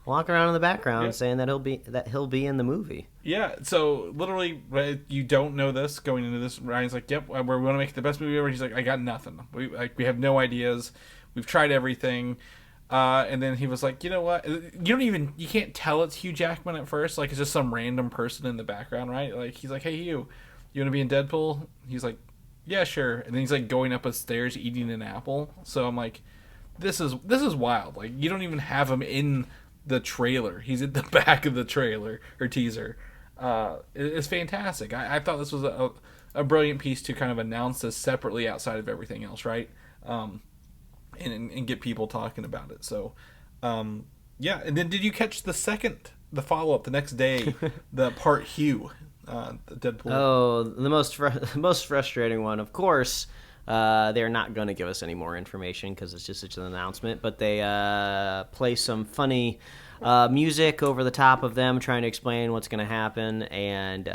walking around in the background saying that he'll be in the movie. Yeah, so literally, you don't know this going into this. Ryan's like, "Yep, we want to make the best movie ever." He's like, "I got nothing. We have no ideas. We've tried everything." And then he was like, "You know what? You can't tell it's Hugh Jackman at first. Like it's just some random person in the background, right? Like he's like, "Hey, Hugh, you want to be in Deadpool?" He's like, "Yeah, sure." And then he's like going up a stairs eating an apple. So I'm like, "This is wild. Like you don't even have him in the trailer. He's at the back of the trailer or teaser." It's fantastic. I thought this was a brilliant piece to kind of announce this separately outside of everything else, right? And get people talking about it. So, yeah. And then did you catch the follow-up the next day, the part Hugh, the Deadpool? Oh, the most frustrating one, of course. They're not going to give us any more information because it's just such an announcement, but they play some funny music over the top of them trying to explain what's going to happen, and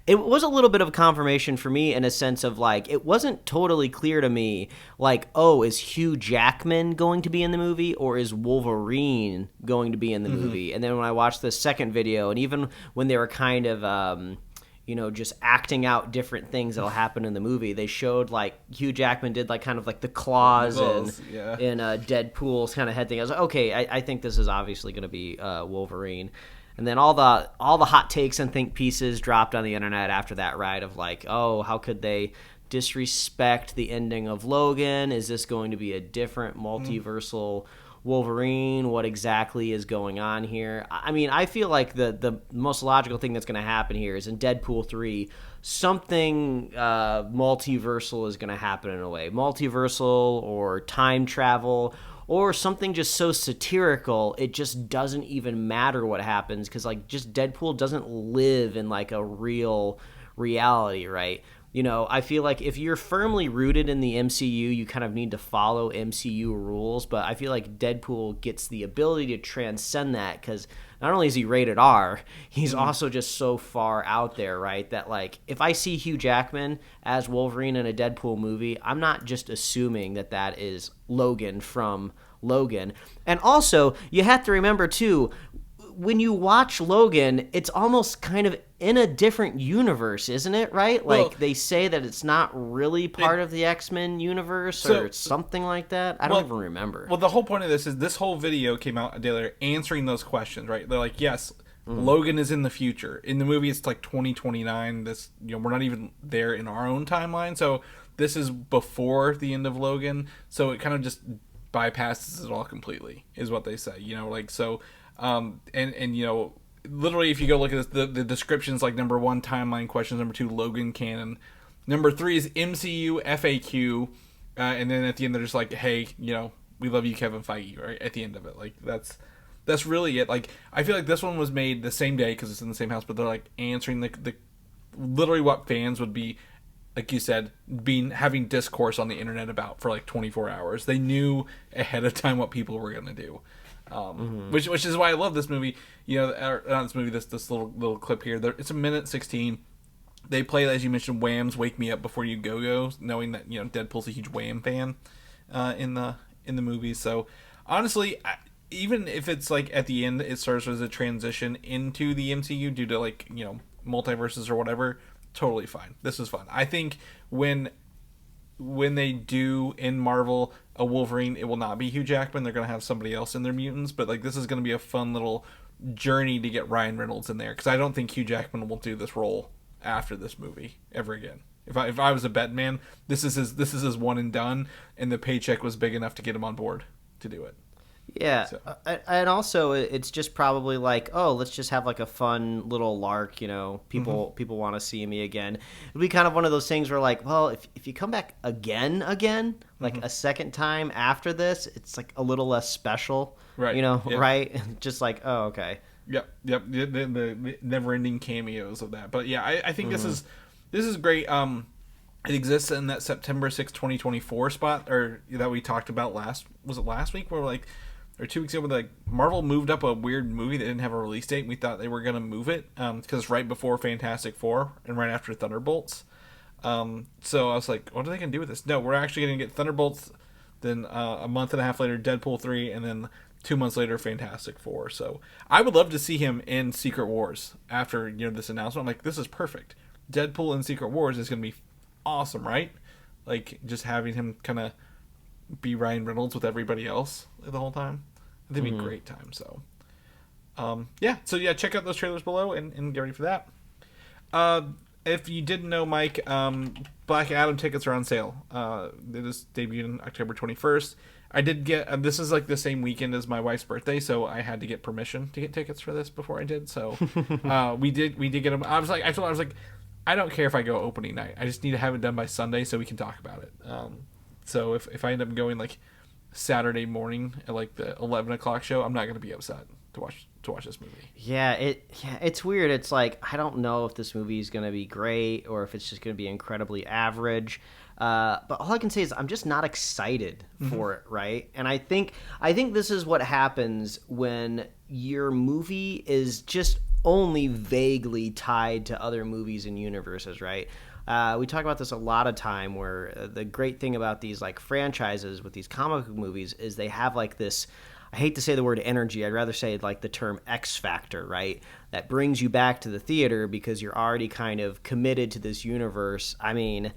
it was a little bit of a confirmation for me in a sense of like it wasn't totally clear to me like, oh, is Hugh Jackman going to be in the movie or is Wolverine going to be in the movie? And then when I watched the second video, and even when they were kind of just acting out different things that'll happen in the movie, they showed like Hugh Jackman did like kind of like the claws in Deadpool's kind of head thing. I was like, okay, I think this is obviously going to be Wolverine. And then all the hot takes and think pieces dropped on the internet after that, right? Of like, oh, how could they disrespect the ending of Logan? Is this going to be a different multiversal Wolverine, what exactly is going on here. I mean, I feel like the most logical thing that's going to happen here is in Deadpool 3, something multiversal is going to happen in a way. Multiversal or time travel or something just so satirical, it just doesn't even matter what happens because, like, just Deadpool doesn't live in, like, a real reality, right? You know, I feel like if you're firmly rooted in the MCU, you kind of need to follow MCU rules, but I feel like Deadpool gets the ability to transcend that because not only is he rated R, he's also just so far out there, right? That, like, if I see Hugh Jackman as Wolverine in a Deadpool movie, I'm not just assuming that that is Logan from Logan. And also, you have to remember, too, when you watch Logan, it's almost kind of in a different universe, isn't it? Right? Like, they say that it's not really part of the X-Men universe or something like that. I don't even remember. Well, the whole point of this is this whole video came out a day later answering those questions, right? They're like, yes, Logan is in the future. In the movie, it's like 2029. This, you know, we're not even there in our own timeline. So this is before the end of Logan. So it kind of just bypasses it all completely, is what they say. You know, like, so... and you know, literally, if you go look at this, the descriptions, like, number 1, timeline questions, number 2, Logan canon, number 3 is MCU FAQ, and then at the end they're just like, hey, you know, we love you, Kevin Feige, right? At the end of it, like, that's really it. Like, I feel like this one was made the same day because it's in the same house, but they're like answering the literally what fans would be, like you said, having discourse on the internet about for like 24 hours. They knew ahead of time what people were gonna do. Which is why I love this movie. You know, not this movie. This little clip here. It's a minute 16. They play, as you mentioned, Wham's "Wake Me Up Before You Go," knowing that, you know, Deadpool's a huge Wham fan in the movie. So honestly, even if it's like at the end, it serves as a transition into the MCU due to, like, you know, multiverses or whatever. Totally fine. This is fun. I think when they do in Marvel a Wolverine, it will not be Hugh Jackman. They're going to have somebody else in their mutants, but, like, this is going to be a fun little journey to get Ryan Reynolds in there, because I don't think Hugh Jackman will do this role after this movie ever again. If I was a bet man, this is his one and done, and the paycheck was big enough to get him on board to do it. Yeah, so. And also it's just probably like, oh, let's just have like a fun little lark, you know, people want to see me again. It'll be kind of one of those things where, like, well, if you come back again, like a second time after this, it's like a little less special, right? You know, right? Just like, oh, okay. Yep. The never-ending cameos of that. But yeah, I think this is great. It exists in that September 6th, 2024 spot, or that we talked about last week, where, like, or 2 weeks ago, where, like, Marvel moved up a weird movie that didn't have a release date. And we thought they were going to move it because right before Fantastic Four and right after Thunderbolts. So I was like, what are they going to do with this? No, we're actually going to get Thunderbolts, then a month and a half later, Deadpool 3, and then 2 months later, Fantastic Four. So I would love to see him in Secret Wars after, you know, this announcement. I'm like, this is perfect. Deadpool in Secret Wars is going to be awesome, right? Like, just having him kind of be Ryan Reynolds with everybody else the whole time. I think it'd be a great time. So, check out those trailers below and get ready for that. If you didn't know, Mike, Black Adam tickets are on sale. It is debuting October 21st. I did get this is like the same weekend as my wife's birthday, so I had to get permission to get tickets for this before I did. So we did get them. I told her, I was like, I don't care if I go opening night. I just need to have it done by Sunday so we can talk about it. So if I end up going like Saturday morning at like the 11 o'clock show, I'm not going to be upset to watch this movie. Yeah, it's weird. It's like, I don't know if this movie is going to be great or if it's just going to be incredibly average. But all I can say is I'm just not excited for it, right? And I think this is what happens when your movie is just only vaguely tied to other movies and universes, right? We talk about this a lot of time where the great thing about these like franchises with these comic book movies is they have like this, I hate to say the word energy, I'd rather say like the term X factor, right? That brings you back to the theater because you're already kind of committed to this universe. I mean,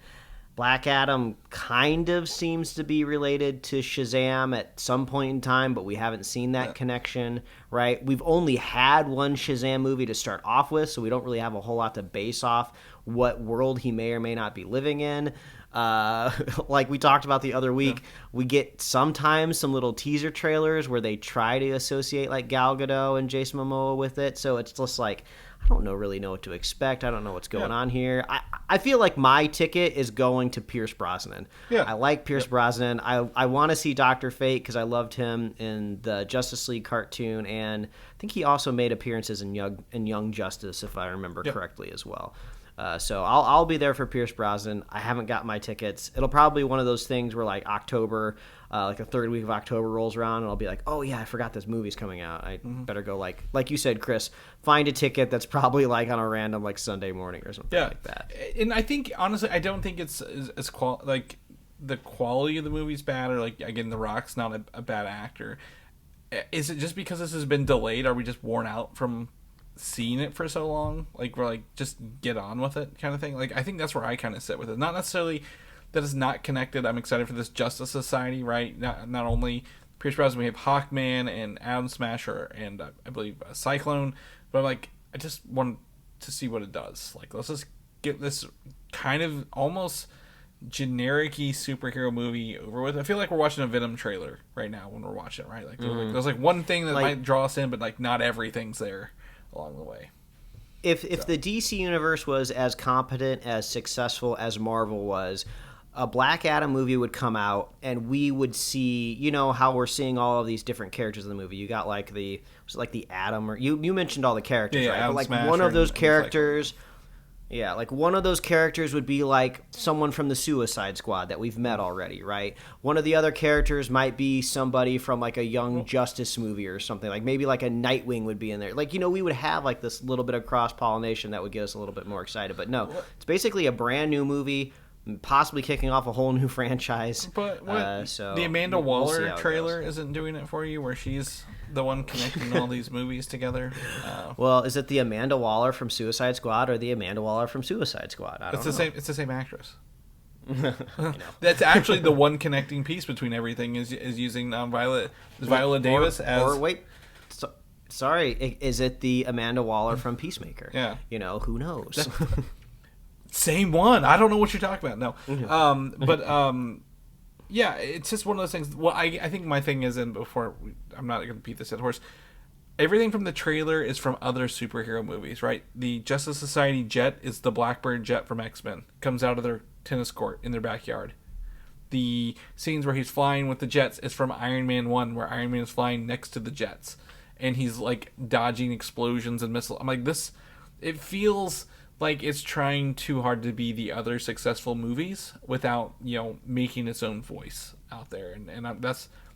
Black Adam kind of seems to be related to Shazam at some point in time, but we haven't seen that connection, right? We've only had one Shazam movie to start off with, so we don't really have a whole lot to base off what world he may or may not be living in. Like we talked about the other week, we get sometimes some little teaser trailers where they try to associate like Gal Gadot and Jason Momoa with it. So it's just like, I don't really know what to expect. I don't know what's going on here. I feel like my ticket is going to Pierce Brosnan. Yeah. I like Pierce Brosnan. I want to see Dr. Fate because I loved him in the Justice League cartoon, and I think he also made appearances in Young Justice, if I remember correctly, as well. So I'll be there for Pierce Brosnan. I haven't got my tickets. It'll probably be one of those things where like October, like the third week of October rolls around, and I'll be like, oh yeah, I forgot this movie's coming out. I better go like you said, Chris, find a ticket that's probably like on a random like Sunday morning or something like that. And I think honestly, I don't think it's as like the quality of the movie's bad, or like again, The Rock's not a bad actor. Is it just because this has been delayed? Are we just worn out from seeing it for so long? Like we're like, just get on with it kind of thing. Like I think that's where I kind of sit with it. Not necessarily that it's not connected. I'm excited for this Justice Society, right? Not only Pierce Brosnan, we have Hawkman and Atom Smasher and I believe Cyclone, but I'm like, I just want to see what it does. Like let's just get this kind of almost generic-y superhero movie over with. I feel like we're watching a Venom trailer right now when we're watching it, right? Like there's like one thing that might draw us in, but like not everything's there along the way. If the DC universe was as competent, as successful as Marvel was, a Black Adam movie would come out and we would see, you know, how we're seeing all of these different characters in the movie. You got like the Atom, or you mentioned all the characters, right? But like one of those characters, like one of those characters would be like someone from the Suicide Squad that we've met already, right? One of the other characters might be somebody from like a Young Justice movie or something. Like maybe like a Nightwing would be in there. Like, you know, we would have like this little bit of cross-pollination that would get us a little bit more excited. But no, it's basically a brand new movie, possibly kicking off a whole new franchise. But so the Amanda Waller trailer isn't doing it for you, where she's the one connecting all these movies together. Well, is it the Amanda Waller from Suicide Squad or the Amanda Waller from Suicide Squad? I don't know. It's the same actress. That's actually the one connecting piece between everything is using Viola Davis as. Or wait, sorry, is it the Amanda Waller from Peacemaker? Yeah. You know, who knows? Same one. I don't know what you're talking about. No. Yeah, it's just one of those things. Well, I think my thing is, and I'm not going to beat this dead horse. Everything from the trailer is from other superhero movies, right? The Justice Society jet is the Blackbird jet from X-Men. Comes out of their tennis court in their backyard. The scenes where he's flying with the jets is from Iron Man 1, where Iron Man is flying next to the jets. And he's, like, dodging explosions and missiles. I'm like, it feels like it's trying too hard to be the other successful movies without, you know, making its own voice out there. And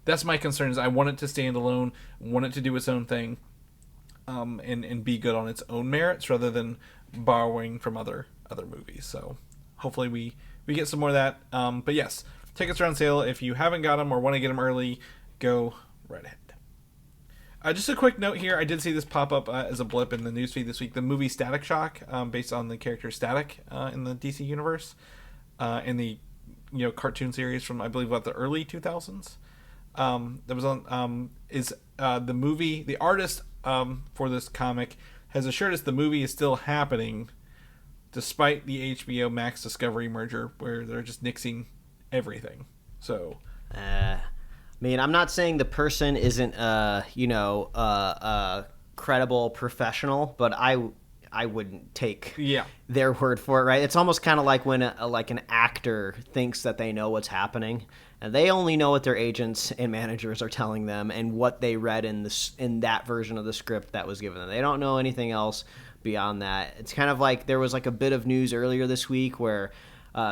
that's my concern, is I want it to stand alone, want it to do its own thing, and be good on its own merits rather than borrowing from other movies. So hopefully we get some more of that. But yes, tickets are on sale. If you haven't got them or want to get them early, go right ahead. Just a quick note here. I did see this pop up as a blip in the newsfeed this week. The movie Static Shock, based on the character Static in the DC universe, in the cartoon series from, I believe, the early 2000s. That was on the movie. The artist for this comic has assured us the movie is still happening, despite the HBO Max Discovery merger, where they're just nixing everything. So. I mean, I'm not saying the person isn't, a credible professional, but I wouldn't take their word for it, right? It's almost kind of like when an actor thinks that they know what's happening, and they only know what their agents and managers are telling them and what they read in that version of the script that was given them. They don't know anything else beyond that. It's kind of like there was like a bit of news earlier this week where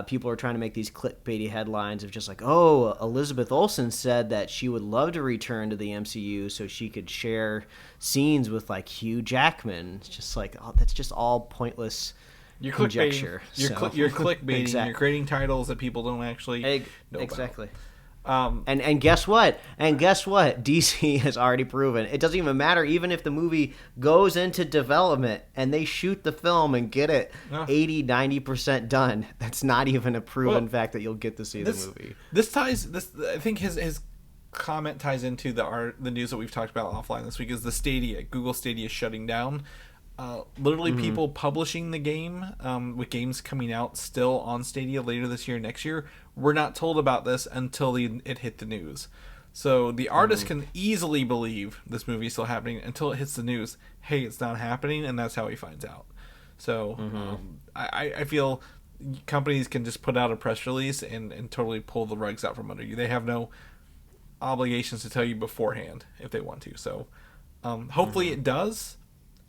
people are trying to make these clickbaity headlines of just like, oh, Elizabeth Olsen said that she would love to return to the MCU so she could share scenes with like Hugh Jackman. It's just like, oh, that's just all pointless conjecture. You're clickbaiting. Exactly. You're creating titles that people don't actually know exactly. about. And guess what? DC has already proven it doesn't even matter. Even if the movie goes into development and they shoot the film and get it 80-90% done, that's not even a proven fact that you'll get to see the movie. I think his comment ties into the news that we've talked about offline this week, is the Stadia. Google Stadia shutting down. literally people publishing the game, with games coming out still on Stadia later this year, next year, were not told about this until it hit the news. So the artist can easily believe this movie is still happening until it hits the news. Hey, it's not happening, and that's how he finds out. So I feel companies can just put out a press release and totally pull the rugs out from under you. They have no obligations to tell you beforehand if they want to. So hopefully it does.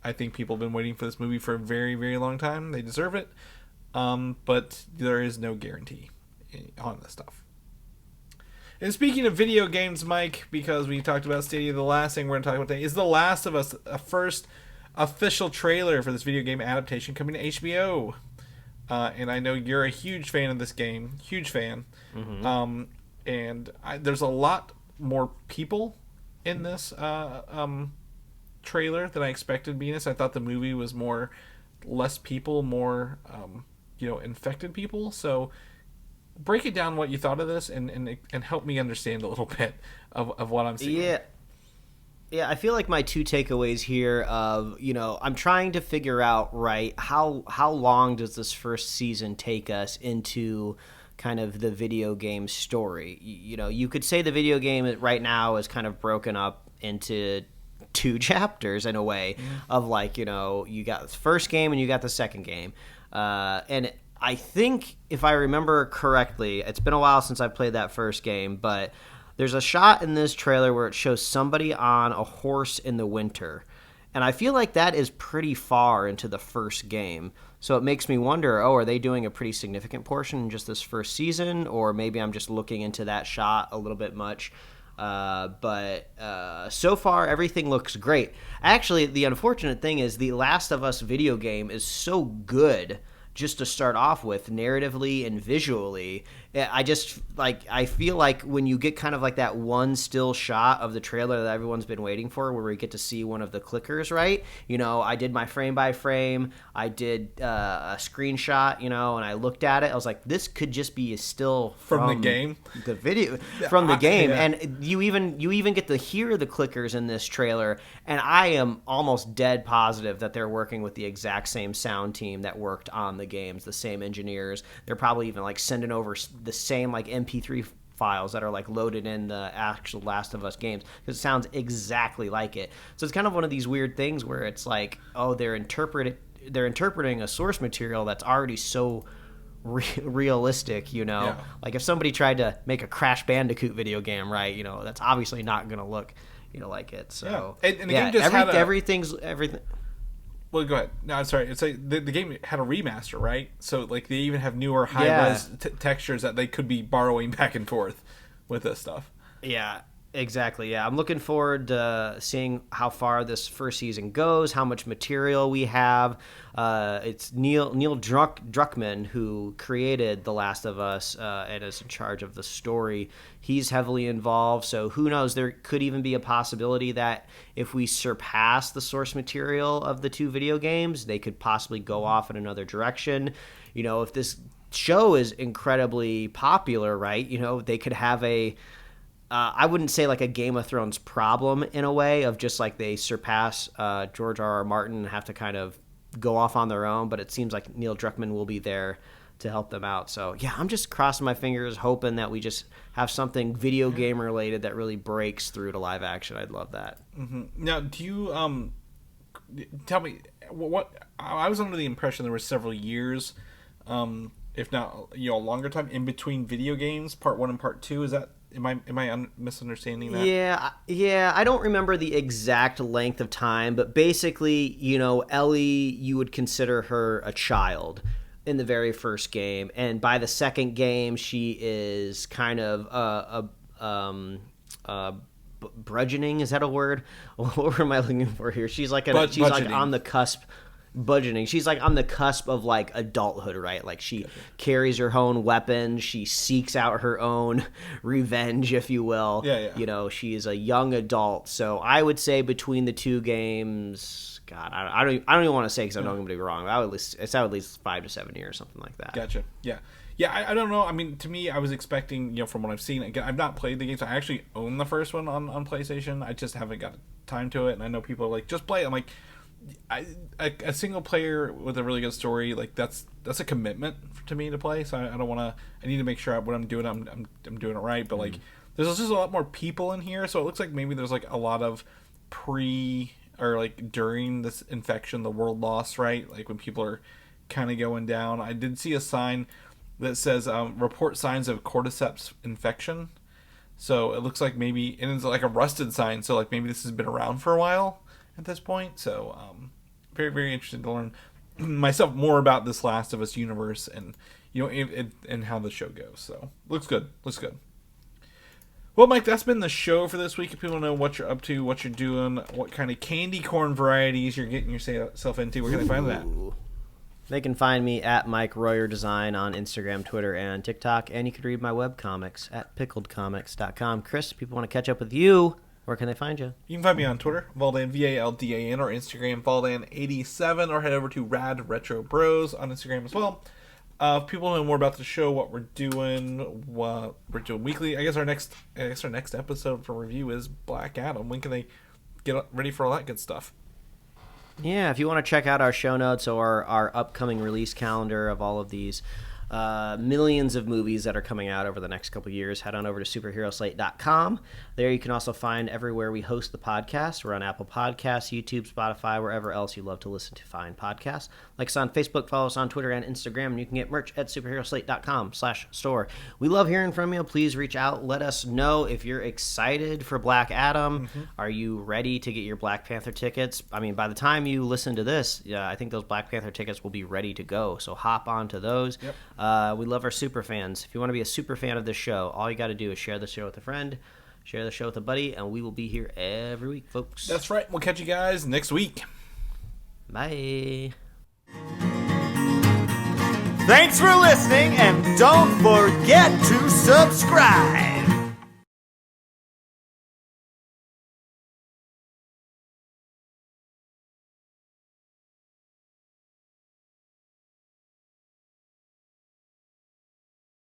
I think people have been waiting for this movie for a very, very long time. They deserve it. But there is no guarantee on this stuff. And speaking of video games, Mike, because we talked about Stadia, the last thing we're going to talk about today is The Last of Us, a first official trailer for this video game adaptation coming to HBO. And I know you're a huge fan of this game. Huge fan. And there's a lot more people in this trailer than I expected being this. I thought the movie was less people, more infected people. So break it down what you thought of this and help me understand a little bit of what I'm seeing. Yeah, I feel like my two takeaways here of, I'm trying to figure out, right, how long does this first season take us into kind of the video game story? You could say the video game right now is kind of broken up into two chapters in a way of like, you got the first game and you got the second game. And I think if I remember correctly, it's been a while since I played that first game, but there's a shot in this trailer where it shows somebody on a horse in the winter. And I feel like that is pretty far into the first game. So it makes me wonder, are they doing a pretty significant portion in just this first season? Or maybe I'm just looking into that shot a little bit much. But so far, everything looks great. Actually, the unfortunate thing is The Last of Us video game is so good just to start off with, narratively and visually. I feel like when you get kind of like that one still shot of the trailer that everyone's been waiting for, where we get to see one of the clickers, right? I did my frame by frame, I did a screenshot, and I looked at it. I was like, this could just be a still from the game, the video from the game, and you even get to hear the clickers in this trailer. And I am almost dead positive that they're working with the exact same sound team that worked on the games, the same engineers. They're probably even like sending over the same like MP3 files that are like loaded in the actual Last of Us games, because it sounds exactly like it. So it's kind of one of these weird things where it's like, they're interpreting a source material that's already so realistic, like if somebody tried to make a Crash Bandicoot video game, right, that's obviously not gonna look like it. So and the game just everything. Well, go ahead. No, I'm sorry. It's like the game had a remaster, right? So like they even have newer high-res textures that they could be borrowing back and forth with this stuff. Yeah, exactly. Yeah, I'm looking forward to seeing how far this first season goes, how much material we have. It's Neil Druckmann who created The Last of Us and is in charge of the story. He's heavily involved, so who knows? There could even be a possibility that if we surpass the source material of the two video games, they could possibly go off in another direction. If this show is incredibly popular, right, they could have I wouldn't say like a Game of Thrones problem in a way of just like they surpass George R.R. Martin and have to kind of go off on their own, but it seems like Neil Druckmann will be there to help them out. So yeah, I'm just crossing my fingers, hoping that we just have something video game related that really breaks through to live action. I'd love that. Now, do you tell me what I was under the impression there were several years, if not a longer time in between video games, part 1 and part 2. Is that am I misunderstanding that? Yeah. I don't remember the exact length of time, but basically, Ellie, you would consider her a child in the very first game, and by the second game, she is kind of burgeoning. Is that a word? What am I looking for here? She's like she's like on the cusp. Budgeting. She's like on the cusp of like adulthood, right? Like she carries her own weapons. She seeks out her own revenge, if you will. Yeah. She is a young adult. So I would say between the two games, God, I don't even want to say because I know I'm going to be wrong. It's at least 5 to 7 years, something like that. Gotcha. Yeah. I don't know. I mean, to me, I was expecting, from what I've seen. Again, I've not played the game, so I actually own the first one on PlayStation. I just haven't got time to it, and I know people are like, just play it. I'm like, a single player with a really good story, like that's a commitment to me to play. So I don't want to. I need to make sure what I'm doing, I'm doing it right. But like, there's just a lot more people in here, so it looks like maybe there's like a lot of or like during this infection, the world lost, right? Like when people are kind of going down. I did see a sign that says report signs of cordyceps infection. So it looks like maybe, and it's like a rusted sign, so like maybe this has been around for a while at this point. So very, very interested to learn myself more about this Last of Us universe and, you know, and how the show goes. So looks good. Well, Mike, that's been the show for this week. If people know what you're up to, what you're doing, what kind of candy corn varieties you're getting yourself into, where can they find that? They can find me at Mike Royer Design on Instagram, Twitter, and TikTok. And you can read my webcomics at pickledcomics.com. Chris, people want to catch up with you. Where can they find you? You can find me on Twitter, Valdan, VALDAN, or Instagram, Valdan87, or head over to Rad Retro Bros on Instagram as well. If people know more about the show, what we're doing weekly, I guess our next episode for review is Black Adam. When can they get ready for all that good stuff? Yeah, if you want to check out our show notes or our upcoming release calendar of all of these millions of movies that are coming out over the next couple years, head on over to superheroslate.com. There you can also find everywhere we host the podcast. We're on Apple Podcasts, YouTube, Spotify, wherever else you love to listen to find podcasts. Like us on Facebook, follow us on Twitter and Instagram, and you can get merch at superheroslate.com/store. We love hearing from you. Please reach out. Let us know if you're excited for Black Adam. Mm-hmm. Are you ready to get your Black Panther tickets? I mean, by the time you listen to this, I think those Black Panther tickets will be ready to go. So hop on to those. Yep. We love our super fans. If you want to be a super fan of this show, all you got to do is share the show with a friend, share the show with a buddy, and we will be here every week, folks. That's right. We'll catch you guys next week. Bye. Thanks for listening, and don't forget to subscribe.